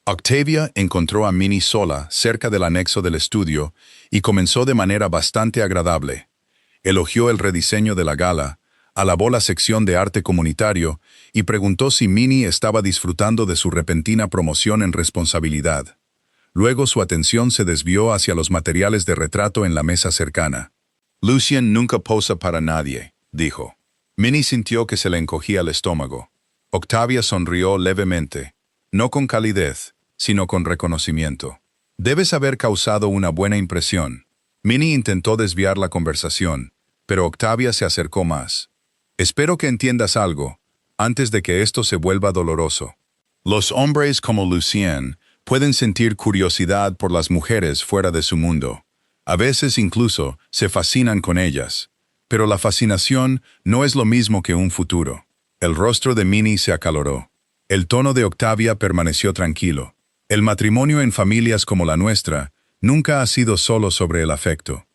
Octavia encontró a Minnie sola cerca del anexo del estudio y comenzó de manera bastante agradable. Elogió el rediseño de la gala, alabó la sección de arte comunitario y preguntó si Minnie estaba disfrutando de su repentina promoción en responsabilidad. Luego su atención se desvió hacia los materiales de retrato en la mesa cercana. «Lucien nunca posa para nadie», dijo. Minnie sintió que se le encogía el estómago. Octavia sonrió levemente, no con calidez, sino con reconocimiento. «Debes haber causado una buena impresión». Minnie intentó desviar la conversación, pero Octavia se acercó más. «Espero que entiendas algo, antes de que esto se vuelva doloroso. Los hombres como Lucien pueden sentir curiosidad por las mujeres fuera de su mundo. A veces incluso se fascinan con ellas. Pero la fascinación no es lo mismo que un futuro». El rostro de Minnie se acaloró. El tono de Octavia permaneció tranquilo. El matrimonio en familias como la nuestra nunca ha sido solo sobre el afecto.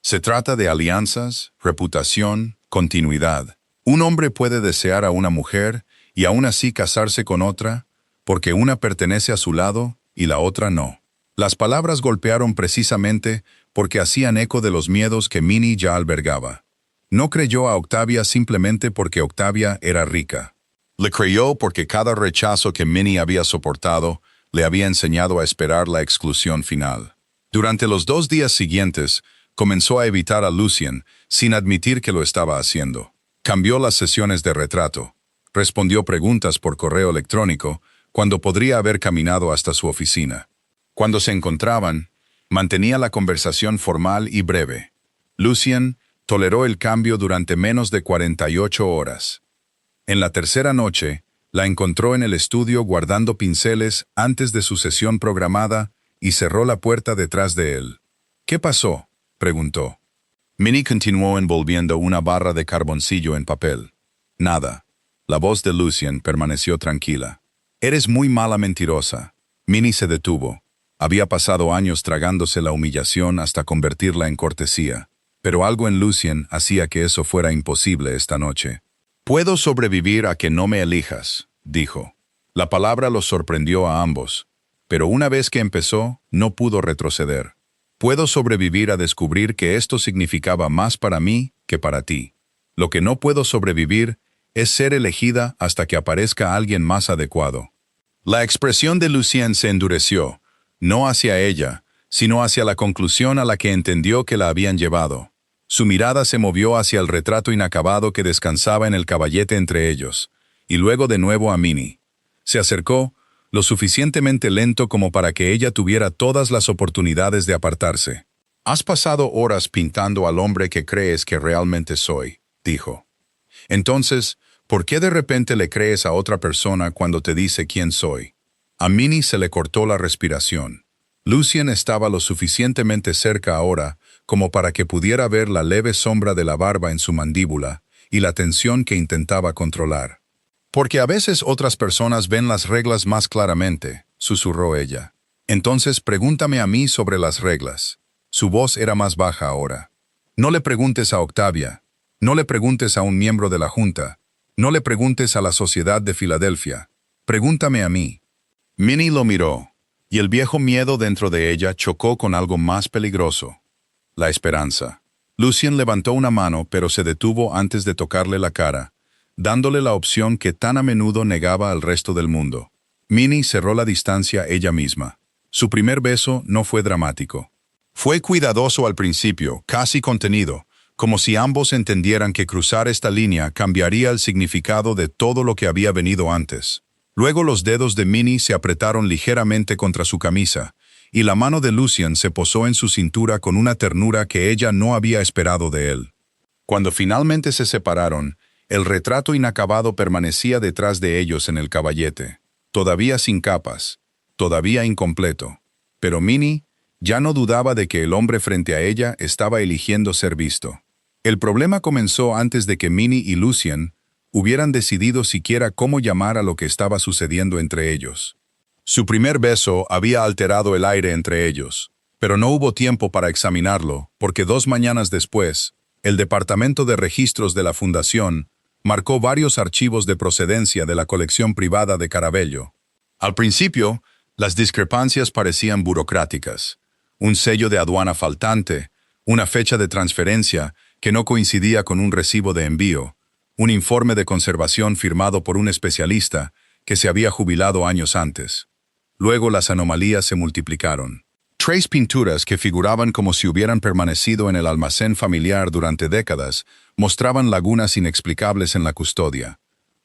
Se trata de alianzas, reputación, continuidad. Un hombre puede desear a una mujer y aún así casarse con otra, porque una pertenece a su lado y la otra no. Las palabras golpearon precisamente porque hacían eco de los miedos que Minnie ya albergaba. No creyó a Octavia simplemente porque Octavia era rica. Le creyó porque cada rechazo que Minnie había soportado le había enseñado a esperar la exclusión final. Durante los 2 días siguientes, comenzó a evitar a Lucien sin admitir que lo estaba haciendo. Cambió las sesiones de retrato. Respondió preguntas por correo electrónico cuando podría haber caminado hasta su oficina. Cuando se encontraban, mantenía la conversación formal y breve. Lucien toleró el cambio durante menos de 48 horas. En la tercera noche, la encontró en el estudio guardando pinceles antes de su sesión programada y cerró la puerta detrás de él. ¿Qué pasó?, preguntó. Minnie continuó envolviendo una barra de carboncillo en papel. Nada. La voz de Lucien permaneció tranquila. Eres muy mala mentirosa. Minnie se detuvo. Había pasado años tragándose la humillación hasta convertirla en cortesía. Pero algo en Lucien hacía que eso fuera imposible esta noche. Puedo sobrevivir a que no me elijas, dijo. La palabra los sorprendió a ambos. Pero una vez que empezó, no pudo retroceder. Puedo sobrevivir a descubrir que esto significaba más para mí que para ti. Lo que no puedo sobrevivir es ser elegida hasta que aparezca alguien más adecuado. La expresión de Lucien se endureció, no hacia ella, sino hacia la conclusión a la que entendió que la habían llevado. Su mirada se movió hacia el retrato inacabado que descansaba en el caballete entre ellos, y luego de nuevo a Minnie. Se acercó, lo suficientemente lento como para que ella tuviera todas las oportunidades de apartarse. «Has pasado horas pintando al hombre que crees que realmente soy», dijo. «Entonces, ¿por qué de repente le crees a otra persona cuando te dice quién soy?» A Minnie se le cortó la respiración. Lucien estaba lo suficientemente cerca ahora como para que pudiera ver la leve sombra de la barba en su mandíbula y la tensión que intentaba controlar. «Porque a veces otras personas ven las reglas más claramente», susurró ella. «Entonces pregúntame a mí sobre las reglas». Su voz era más baja ahora. «No le preguntes a Octavia. No le preguntes a un miembro de la Junta. No le preguntes a la Sociedad de Filadelfia. Pregúntame a mí». Minnie lo miró, y el viejo miedo dentro de ella chocó con algo más peligroso. La esperanza. Lucien levantó una mano, pero se detuvo antes de tocarle la cara, dándole la opción que tan a menudo negaba al resto del mundo. Minnie cerró la distancia ella misma. Su primer beso no fue dramático. Fue cuidadoso al principio, casi contenido, como si ambos entendieran que cruzar esta línea cambiaría el significado de todo lo que había venido antes. Luego los dedos de Minnie se apretaron ligeramente contra su camisa, y la mano de Lucien se posó en su cintura con una ternura que ella no había esperado de él. Cuando finalmente se separaron, el retrato inacabado permanecía detrás de ellos en el caballete, todavía sin capas, todavía incompleto. Pero Minnie ya no dudaba de que el hombre frente a ella estaba eligiendo ser visto. El problema comenzó antes de que Minnie y Lucien hubieran decidido siquiera cómo llamar a lo que estaba sucediendo entre ellos. Su primer beso había alterado el aire entre ellos, pero no hubo tiempo para examinarlo, porque 2 mañanas después, el Departamento de Registros de la Fundación marcó varios archivos de procedencia de la colección privada de Carabello. Al principio, las discrepancias parecían burocráticas. Un sello de aduana faltante, una fecha de transferencia que no coincidía con un recibo de envío, un informe de conservación firmado por un especialista que se había jubilado años antes. Luego las anomalías se multiplicaron. 3 pinturas que figuraban como si hubieran permanecido en el almacén familiar durante décadas mostraban lagunas inexplicables en la custodia.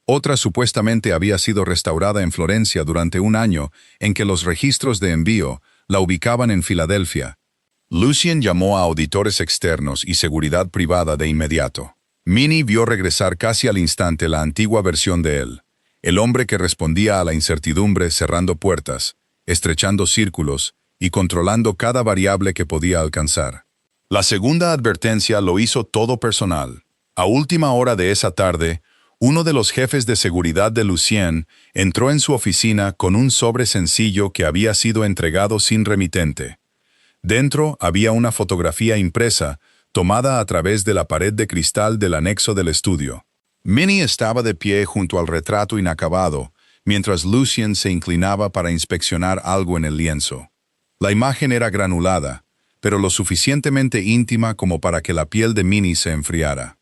Otra supuestamente había sido restaurada en Florencia durante un año en que los registros de envío la ubicaban en Filadelfia. Lucien llamó a auditores externos y seguridad privada de inmediato. Minnie vio regresar casi al instante la antigua versión de él, el hombre que respondía a la incertidumbre cerrando puertas, estrechando círculos y controlando cada variable que podía alcanzar. La segunda advertencia lo hizo todo personal. A última hora de esa tarde, uno de los jefes de seguridad de Lucien entró en su oficina con un sobre sencillo que había sido entregado sin remitente. Dentro había una fotografía impresa, tomada a través de la pared de cristal del anexo del estudio. Minnie estaba de pie junto al retrato inacabado, mientras Lucien se inclinaba para inspeccionar algo en el lienzo. La imagen era granulada, pero lo suficientemente íntima como para que la piel de Minnie se enfriara.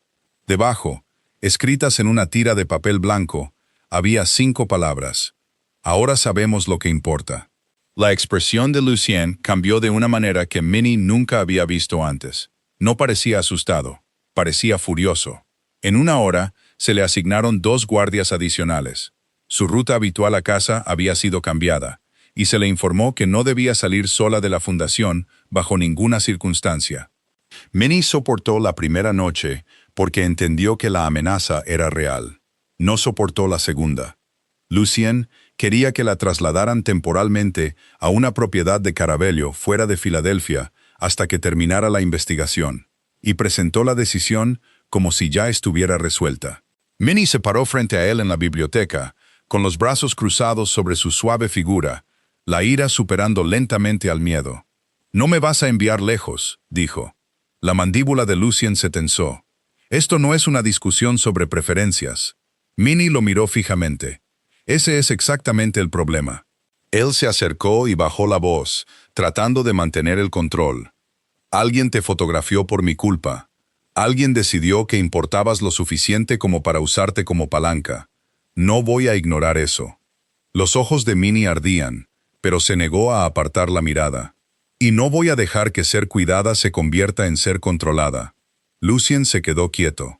Debajo, escritas en una tira de papel blanco, Había 5 palabras. Ahora sabemos lo que importa. La expresión de Lucien cambió de una manera que Minnie nunca había visto antes. No parecía asustado, parecía furioso. En una hora, se le asignaron 2 guardias adicionales. Su ruta habitual a casa había sido cambiada, y se le informó que no debía salir sola de la fundación bajo ninguna circunstancia. Minnie soportó la primera noche porque entendió que la amenaza era real. No soportó la segunda. Lucien quería que la trasladaran temporalmente a una propiedad de Caravello fuera de Filadelfia hasta que terminara la investigación, y presentó la decisión como si ya estuviera resuelta. Minnie se paró frente a él en la biblioteca, con los brazos cruzados sobre su suave figura, la ira superando lentamente al miedo. «No me vas a enviar lejos», dijo. La mandíbula de Lucien se tensó. «Esto no es una discusión sobre preferencias». Minnie lo miró fijamente. Ese es exactamente el problema. Él se acercó y bajó la voz, tratando de mantener el control. «Alguien te fotografió por mi culpa. Alguien decidió que importabas lo suficiente como para usarte como palanca. No voy a ignorar eso». Los ojos de Minnie ardían, pero se negó a apartar la mirada. «Y no voy a dejar que ser cuidada se convierta en ser controlada». Lucien se quedó quieto.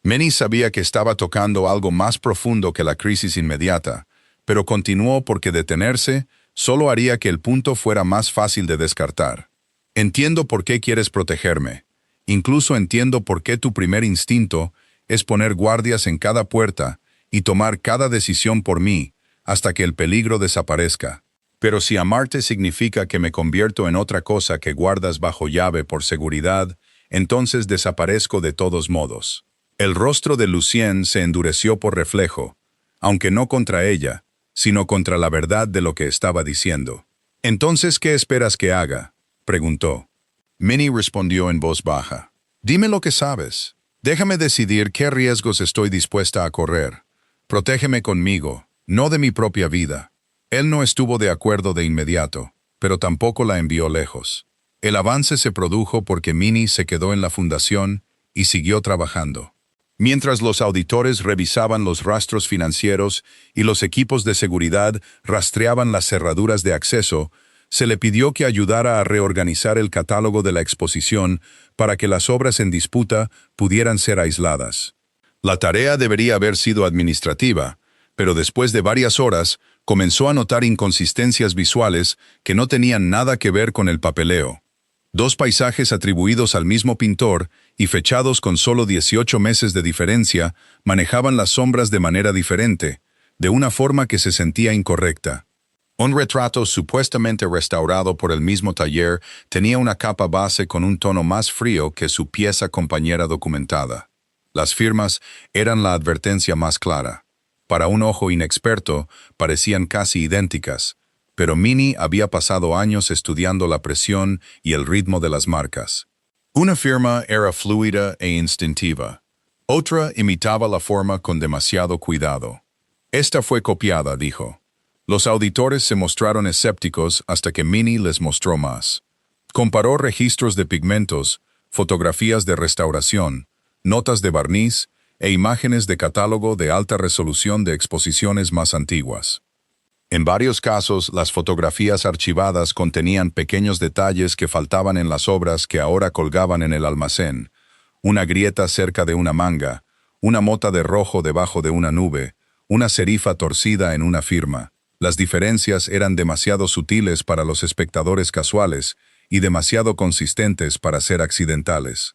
Minnie sabía que estaba tocando algo más profundo que la crisis inmediata, pero continuó porque detenerse solo haría que el punto fuera más fácil de descartar. «Entiendo por qué quieres protegerme. Incluso entiendo por qué tu primer instinto es poner guardias en cada puerta y tomar cada decisión por mí hasta que el peligro desaparezca. Pero si amarte significa que me convierto en otra cosa que guardas bajo llave por seguridad, entonces desaparezco de todos modos». El rostro de Lucien se endureció por reflejo, aunque no contra ella, sino contra la verdad de lo que estaba diciendo. «¿Entonces qué esperas que haga?», preguntó. Minnie respondió en voz baja. «Dime lo que sabes. Déjame decidir qué riesgos estoy dispuesta a correr. Protégeme conmigo, no de mi propia vida». Él no estuvo de acuerdo de inmediato, pero tampoco la envió lejos. El avance se produjo porque Minnie se quedó en la fundación y siguió trabajando. Mientras los auditores revisaban los rastros financieros y los equipos de seguridad rastreaban las cerraduras de acceso, se le pidió que ayudara a reorganizar el catálogo de la exposición para que las obras en disputa pudieran ser aisladas. La tarea debería haber sido administrativa, pero después de varias horas comenzó a notar inconsistencias visuales que no tenían nada que ver con el papeleo. 2 paisajes atribuidos al mismo pintor y fechados con solo 18 meses de diferencia manejaban las sombras de manera diferente, de una forma que se sentía incorrecta. Un retrato supuestamente restaurado por el mismo taller tenía una capa base con un tono más frío que su pieza compañera documentada. Las firmas eran la advertencia más clara. Para un ojo inexperto, parecían casi idénticas, pero Minnie había pasado años estudiando la presión y el ritmo de las marcas. Una firma era fluida e instintiva. Otra imitaba la forma con demasiado cuidado. «Esta fue copiada», dijo. Los auditores se mostraron escépticos hasta que Minnie les mostró más. Comparó registros de pigmentos, fotografías de restauración, notas de barniz e imágenes de catálogo de alta resolución de exposiciones más antiguas. En varios casos, las fotografías archivadas contenían pequeños detalles que faltaban en las obras que ahora colgaban en el almacén. Una grieta cerca de una manga, una mota de rojo debajo de una nube, una serifa torcida en una firma. Las diferencias eran demasiado sutiles para los espectadores casuales y demasiado consistentes para ser accidentales.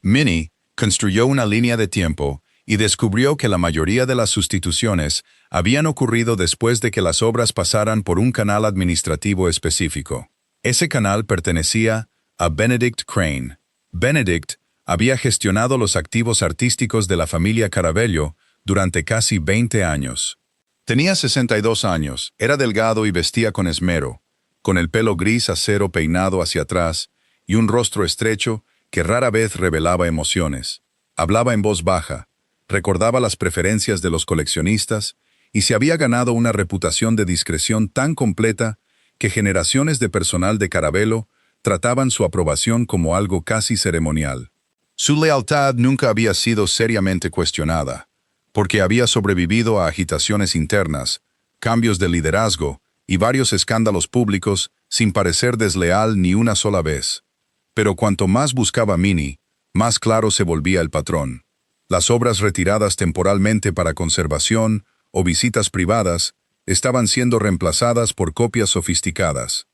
Minnie construyó una línea de tiempo y descubrió que la mayoría de las sustituciones habían ocurrido después de que las obras pasaran por un canal administrativo específico. Ese canal pertenecía a Benedict Crane. Benedict había gestionado los activos artísticos de la familia Caravello durante casi 20 años. Tenía 62 años, era delgado y vestía con esmero, con el pelo gris acero peinado hacia atrás y un rostro estrecho que rara vez revelaba emociones. Hablaba en voz baja, recordaba las preferencias de los coleccionistas y se había ganado una reputación de discreción tan completa que generaciones de personal de Caravello trataban su aprobación como algo casi ceremonial. Su lealtad nunca había sido seriamente cuestionada. porque había sobrevivido a agitaciones internas, cambios de liderazgo y varios escándalos públicos sin parecer desleal ni una sola vez. Pero cuanto más buscaba Minnie, más claro se volvía el patrón. Las obras retiradas temporalmente para conservación o visitas privadas estaban siendo reemplazadas por copias sofisticadas.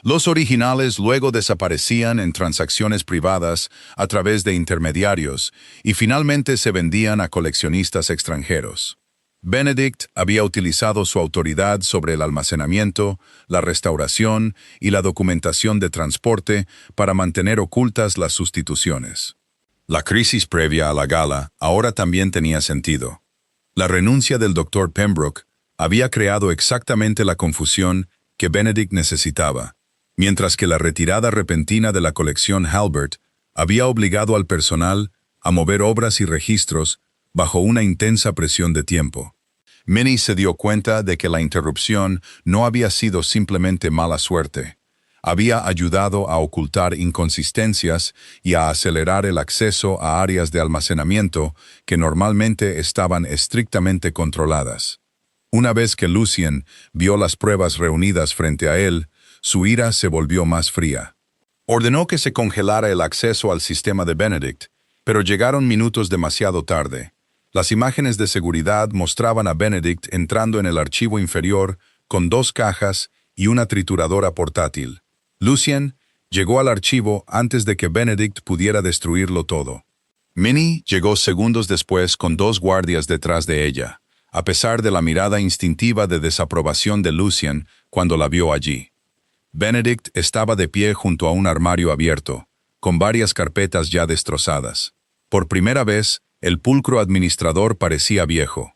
Los originales luego desaparecían en transacciones privadas a través de intermediarios y finalmente se vendían a coleccionistas extranjeros. Benedict había utilizado su autoridad sobre el almacenamiento, la restauración y la documentación de transporte para mantener ocultas las sustituciones. La crisis previa a la gala ahora también tenía sentido. La renuncia del Dr. Pembroke había creado exactamente la confusión que Benedict necesitaba, mientras que la retirada repentina de la colección Halbert había obligado al personal a mover obras y registros bajo una intensa presión de tiempo. Minnie se dio cuenta de que la interrupción no había sido simplemente mala suerte. Había ayudado a ocultar inconsistencias y a acelerar el acceso a áreas de almacenamiento que normalmente estaban estrictamente controladas. Una vez que Lucien vio las pruebas reunidas frente a él, su ira se volvió más fría. Ordenó que se congelara el acceso al sistema de Benedict, pero llegaron minutos demasiado tarde. Las imágenes de seguridad mostraban a Benedict entrando en el archivo inferior con 2 cajas y una trituradora portátil. Lucien llegó al archivo antes de que Benedict pudiera destruirlo todo. Minnie llegó segundos después con 2 guardias detrás de ella, a pesar de la mirada instintiva de desaprobación de Lucien cuando la vio allí. Benedict estaba de pie junto a un armario abierto, con varias carpetas ya destrozadas. Por primera vez, el pulcro administrador parecía viejo.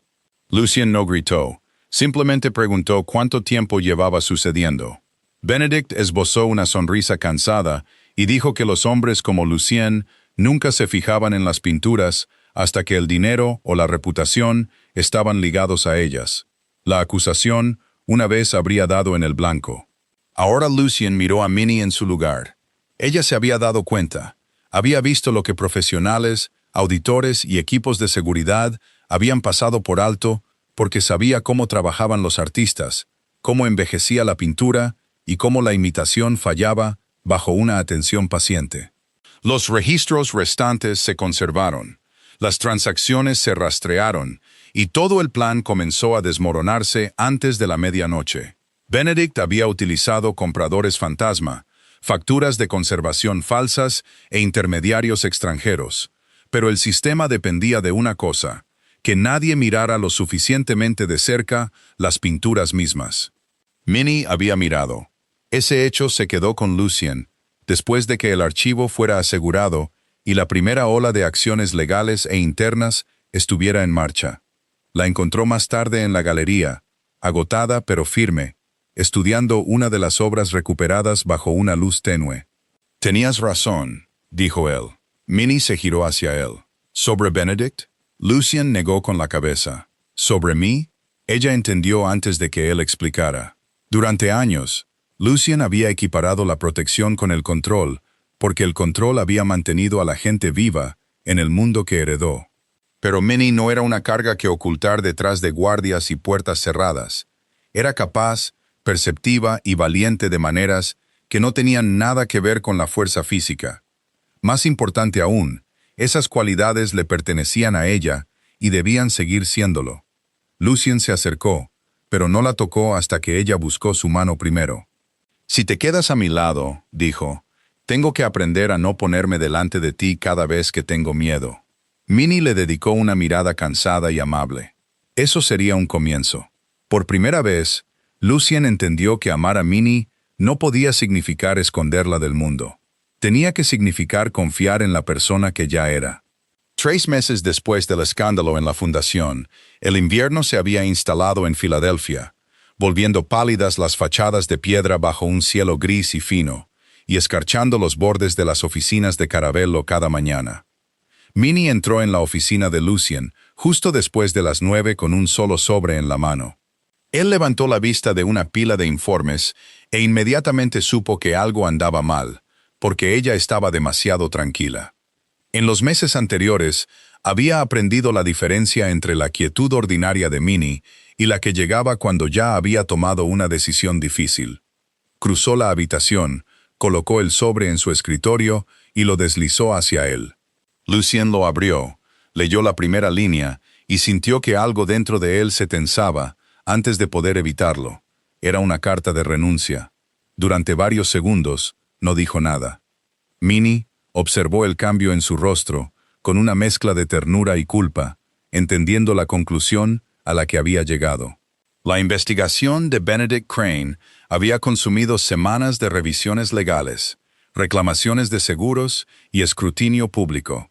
Lucien no gritó, simplemente preguntó cuánto tiempo llevaba sucediendo. Benedict esbozó una sonrisa cansada y dijo que los hombres como Lucien nunca se fijaban en las pinturas hasta que el dinero o la reputación estaban ligados a ellas. La acusación una vez habría dado en el blanco. Ahora Lucien miró a Minnie en su lugar. Ella se había dado cuenta. Había visto lo que profesionales, auditores y equipos de seguridad habían pasado por alto porque sabía cómo trabajaban los artistas, cómo envejecía la pintura y cómo la imitación fallaba bajo una atención paciente. Los registros restantes se conservaron, las transacciones se rastrearon y todo el plan comenzó a desmoronarse antes de la medianoche. Benedict había utilizado compradores fantasma, facturas de conservación falsas e intermediarios extranjeros, pero el sistema dependía de una cosa, que nadie mirara lo suficientemente de cerca las pinturas mismas. Minnie había mirado. Ese hecho se quedó con Lucien, después de que el archivo fuera asegurado y la primera ola de acciones legales e internas estuviera en marcha. La encontró más tarde en la galería, agotada pero firme, estudiando una de las obras recuperadas bajo una luz tenue. «Tenías razón», dijo él. Minnie se giró hacia él. «¿Sobre Benedict?» Lucien negó con la cabeza. «¿Sobre mí?» Ella entendió antes de que él explicara. Durante años, Lucien había equiparado la protección con el control, porque el control había mantenido a la gente viva en el mundo que heredó. Pero Minnie no era una carga que ocultar detrás de guardias y puertas cerradas. Era capaz, perceptiva y valiente de maneras que no tenían nada que ver con la fuerza física. Más importante aún, esas cualidades le pertenecían a ella y debían seguir siéndolo. Lucien se acercó, pero no la tocó hasta que ella buscó su mano primero. «Si te quedas a mi lado», dijo, «tengo que aprender a no ponerme delante de ti cada vez que tengo miedo». Minnie le dedicó una mirada cansada y amable. Eso sería un comienzo. Por primera vez, Lucien entendió que amar a Minnie no podía significar esconderla del mundo. Tenía que significar confiar en la persona que ya era. 3 meses después del escándalo en la fundación, el invierno se había instalado en Filadelfia, volviendo pálidas las fachadas de piedra bajo un cielo gris y fino, y escarchando los bordes de las oficinas de Caravello cada mañana. Minnie entró en la oficina de Lucien justo después de las 9 con un solo sobre en la mano. Él levantó la vista de una pila de informes e inmediatamente supo que algo andaba mal, porque ella estaba demasiado tranquila. En los meses anteriores, Había aprendido la diferencia entre la quietud ordinaria de Minnie y la que llegaba cuando ya había tomado una decisión difícil. Cruzó la habitación, colocó el sobre en su escritorio y lo deslizó hacia él. Lucien lo abrió, leyó la primera línea y sintió que algo dentro de él se tensaba antes de poder evitarlo. Era una carta de renuncia. Durante varios segundos, no dijo nada. Minnie observó el cambio en su rostro, con una mezcla de ternura y culpa, entendiendo la conclusión a la que había llegado. La investigación de Benedict Crane había consumido semanas de revisiones legales, reclamaciones de seguros y escrutinio público.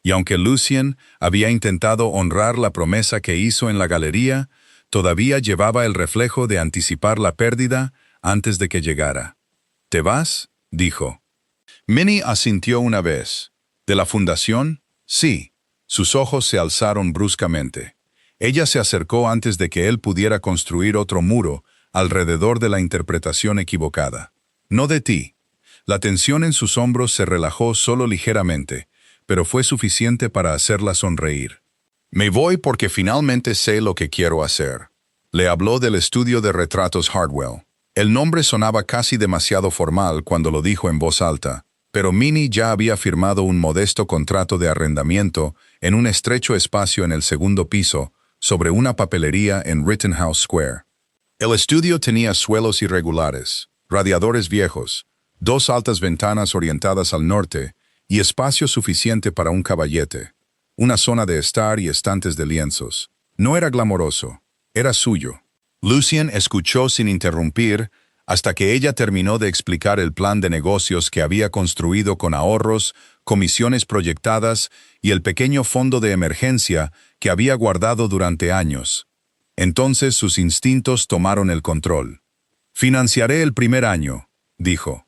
Y aunque Lucien había intentado honrar la promesa que hizo en la galería, todavía llevaba el reflejo de anticipar la pérdida antes de que llegara. ¿Te vas?, dijo. Minnie asintió una vez. ¿De la fundación? Sí. Sus ojos se alzaron bruscamente. Ella se acercó antes de que él pudiera construir otro muro alrededor de la interpretación equivocada. No de ti. La tensión en sus hombros se relajó solo ligeramente, pero fue suficiente para hacerla sonreír. Me voy porque finalmente sé lo que quiero hacer. Le habló del estudio de retratos Hardwell. El nombre sonaba casi demasiado formal cuando lo dijo en voz alta, pero Minnie ya había firmado un modesto contrato de arrendamiento en un estrecho espacio en el segundo piso, sobre una papelería en Rittenhouse Square. El estudio tenía suelos irregulares, radiadores viejos, 2 altas ventanas orientadas al norte y espacio suficiente para un caballete, una zona de estar y estantes de lienzos. No era glamoroso, era suyo. Lucien escuchó sin interrumpir hasta que ella terminó de explicar el plan de negocios que había construido con ahorros, comisiones proyectadas y el pequeño fondo de emergencia que había guardado durante años. Entonces sus instintos tomaron el control. «Financiaré el primer año», dijo.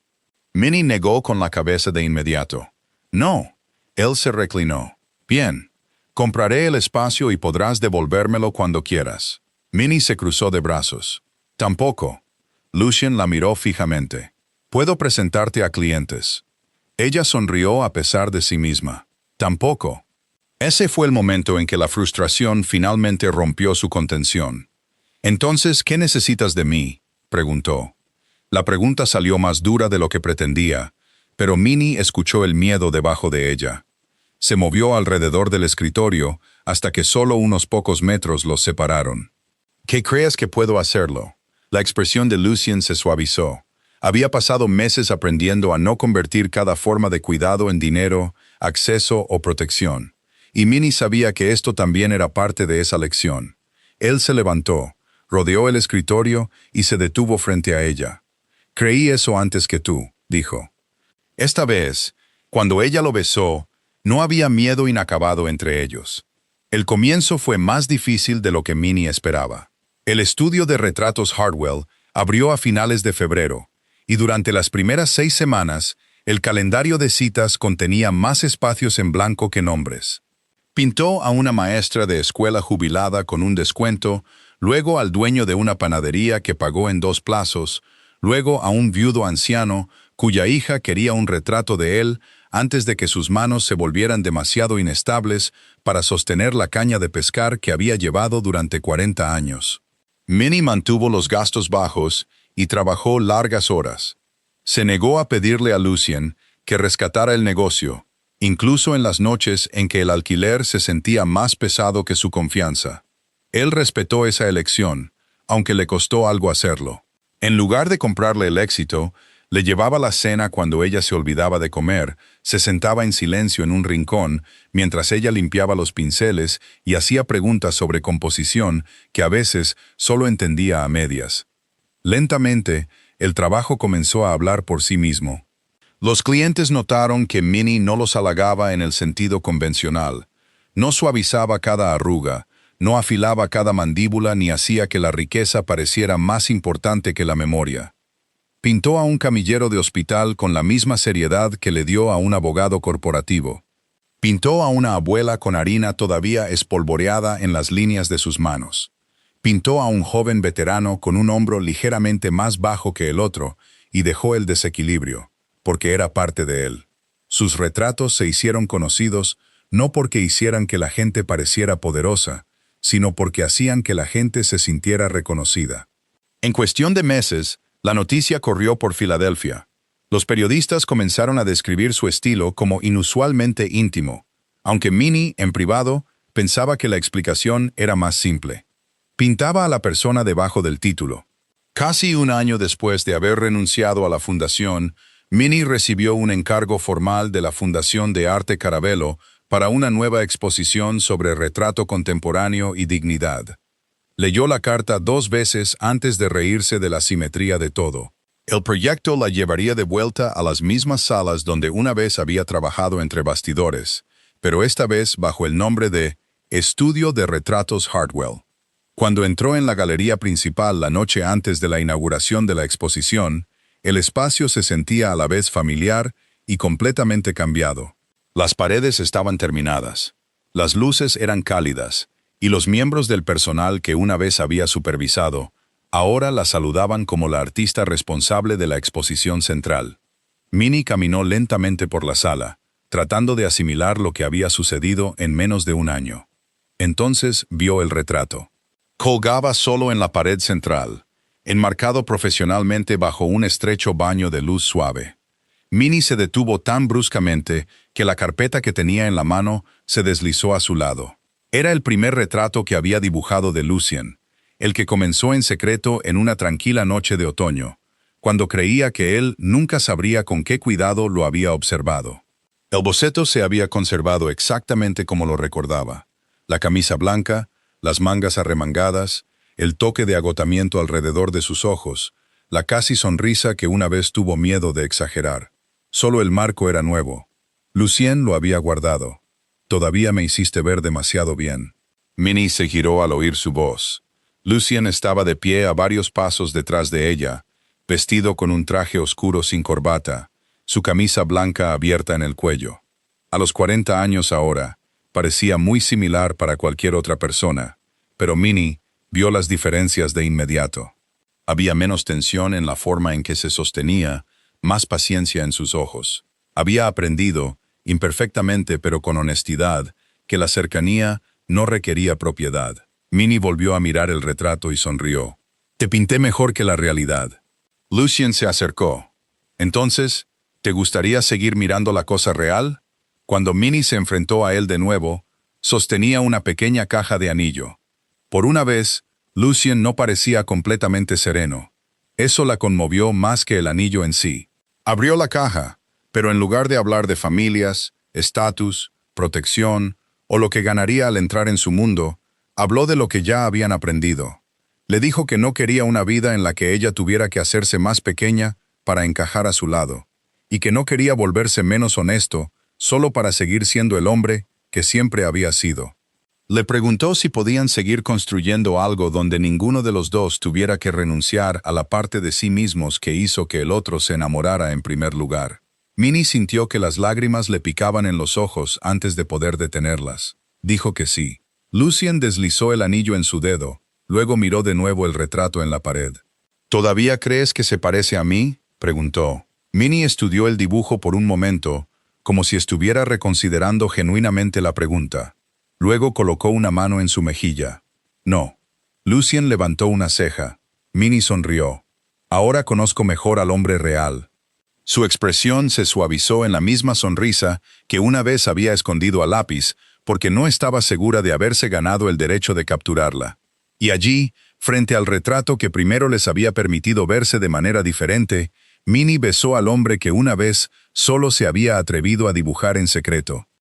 Minnie negó con la cabeza de inmediato. «No». Él se reclinó. «Bien. Compraré el espacio y podrás devolvérmelo cuando quieras». Minnie se cruzó de brazos. «Tampoco». Lucien la miró fijamente. «Puedo presentarte a clientes». Ella sonrió a pesar de sí misma. «Tampoco». Ese fue el momento en que la frustración finalmente rompió su contención. «Entonces, ¿qué necesitas de mí?», preguntó. La pregunta salió más dura de lo que pretendía, pero Minnie escuchó el miedo debajo de ella. Se movió alrededor del escritorio hasta que solo unos pocos metros los separaron. «¿Qué crees que puedo hacerlo?». La expresión de Lucien se suavizó. Había pasado meses aprendiendo a no convertir cada forma de cuidado en dinero, acceso o protección. Y Minnie sabía que esto también era parte de esa lección. Él se levantó, rodeó el escritorio y se detuvo frente a ella. «Creí eso antes que tú», dijo. Esta vez, cuando ella lo besó, no había miedo inacabado entre ellos. El comienzo fue más difícil de lo que Minnie esperaba. El estudio de retratos Hardwell abrió a finales de febrero, y durante las primeras 6 semanas, el calendario de citas contenía más espacios en blanco que nombres. Pintó a una maestra de escuela jubilada con un descuento, luego al dueño de una panadería que pagó en 2 plazos, luego a un viudo anciano cuya hija quería un retrato de él antes de que sus manos se volvieran demasiado inestables para sostener la caña de pescar que había llevado durante 40 años. Minnie mantuvo los gastos bajos y trabajó largas horas. Se negó a pedirle a Lucien que rescatara el negocio, incluso en las noches en que el alquiler se sentía más pesado que su confianza. Él respetó esa elección, aunque le costó algo hacerlo. En lugar de comprarle el éxito, le llevaba la cena cuando ella se olvidaba de comer, se sentaba en silencio en un rincón mientras ella limpiaba los pinceles y hacía preguntas sobre composición que a veces solo entendía a medias. Lentamente, el trabajo comenzó a hablar por sí mismo. Los clientes notaron que Minnie no los halagaba en el sentido convencional. No suavizaba cada arruga, no afilaba cada mandíbula ni hacía que la riqueza pareciera más importante que la memoria. Pintó a un camillero de hospital con la misma seriedad que le dio a un abogado corporativo. Pintó a una abuela con harina todavía espolvoreada en las líneas de sus manos. Pintó a un joven veterano con un hombro ligeramente más bajo que el otro y dejó el desequilibrio, porque era parte de él. Sus retratos se hicieron conocidos no porque hicieran que la gente pareciera poderosa, sino porque hacían que la gente se sintiera reconocida. En cuestión de meses, la noticia corrió por Filadelfia. Los periodistas comenzaron a describir su estilo como inusualmente íntimo, aunque Minnie, en privado, pensaba que la explicación era más simple. Pintaba a la persona debajo del título. Casi un año después de haber renunciado a la fundación, Minnie recibió un encargo formal de la Fundación de Arte Carabello para una nueva exposición sobre retrato contemporáneo y dignidad. Leyó la carta 2 veces antes de reírse de la simetría de todo. El proyecto la llevaría de vuelta a las mismas salas donde una vez había trabajado entre bastidores, pero esta vez bajo el nombre de Estudio de Retratos Hartwell. Cuando entró en la galería principal la noche antes de la inauguración de la exposición, el espacio se sentía a la vez familiar y completamente cambiado. Las paredes estaban terminadas, las luces eran cálidas, y los miembros del personal que una vez había supervisado, ahora la saludaban como la artista responsable de la exposición central. Minnie caminó lentamente por la sala, tratando de asimilar lo que había sucedido en menos de un año. Entonces vio el retrato. Colgaba solo en la pared central, enmarcado profesionalmente bajo un estrecho baño de luz suave. Minnie se detuvo tan bruscamente que la carpeta que tenía en la mano se deslizó a su lado. Era el primer retrato que había dibujado de Lucien, el que comenzó en secreto en una tranquila noche de otoño, cuando creía que él nunca sabría con qué cuidado lo había observado. El boceto se había conservado exactamente como lo recordaba. La camisa blanca, las mangas arremangadas, el toque de agotamiento alrededor de sus ojos, la casi sonrisa que una vez tuvo miedo de exagerar. Solo el marco era nuevo. Lucien lo había guardado. Todavía me hiciste ver demasiado bien. Minnie se giró al oír su voz. Lucien estaba de pie a varios pasos detrás de ella, vestido con un traje oscuro sin corbata, su camisa blanca abierta en el cuello. A los 40 años ahora, parecía muy similar para cualquier otra persona, pero Minnie vio las diferencias de inmediato. Había menos tensión en la forma en que se sostenía, más paciencia en sus ojos. Había aprendido, imperfectamente pero con honestidad, que la cercanía no requería propiedad. Minnie volvió a mirar el retrato y sonrió. «Te pinté mejor que la realidad». Lucien se acercó. «Entonces, ¿te gustaría seguir mirando la cosa real?» Cuando Minnie se enfrentó a él de nuevo, sostenía una pequeña caja de anillo. Por una vez, Lucien no parecía completamente sereno. Eso la conmovió más que el anillo en sí. Abrió la caja, pero en lugar de hablar de familias, estatus, protección o lo que ganaría al entrar en su mundo, habló de lo que ya habían aprendido. Le dijo que no quería una vida en la que ella tuviera que hacerse más pequeña para encajar a su lado, y que no quería volverse menos honesto solo para seguir siendo el hombre que siempre había sido. Le preguntó si podían seguir construyendo algo donde ninguno de los dos tuviera que renunciar a la parte de sí mismos que hizo que el otro se enamorara en primer lugar. Minnie sintió que las lágrimas le picaban en los ojos antes de poder detenerlas. Dijo que sí. Lucien deslizó el anillo en su dedo, luego miró de nuevo el retrato en la pared. «¿Todavía crees que se parece a mí?», preguntó. Minnie estudió el dibujo por un momento, como si estuviera reconsiderando genuinamente la pregunta. Luego colocó una mano en su mejilla. «No». Lucien levantó una ceja. Minnie sonrió. «Ahora conozco mejor al hombre real». Su expresión se suavizó en la misma sonrisa que una vez había escondido a lápiz, porque no estaba segura de haberse ganado el derecho de capturarla. Y allí, frente al retrato que primero les había permitido verse de manera diferente, Minnie besó al hombre que una vez solo se había atrevido a dibujar en secreto.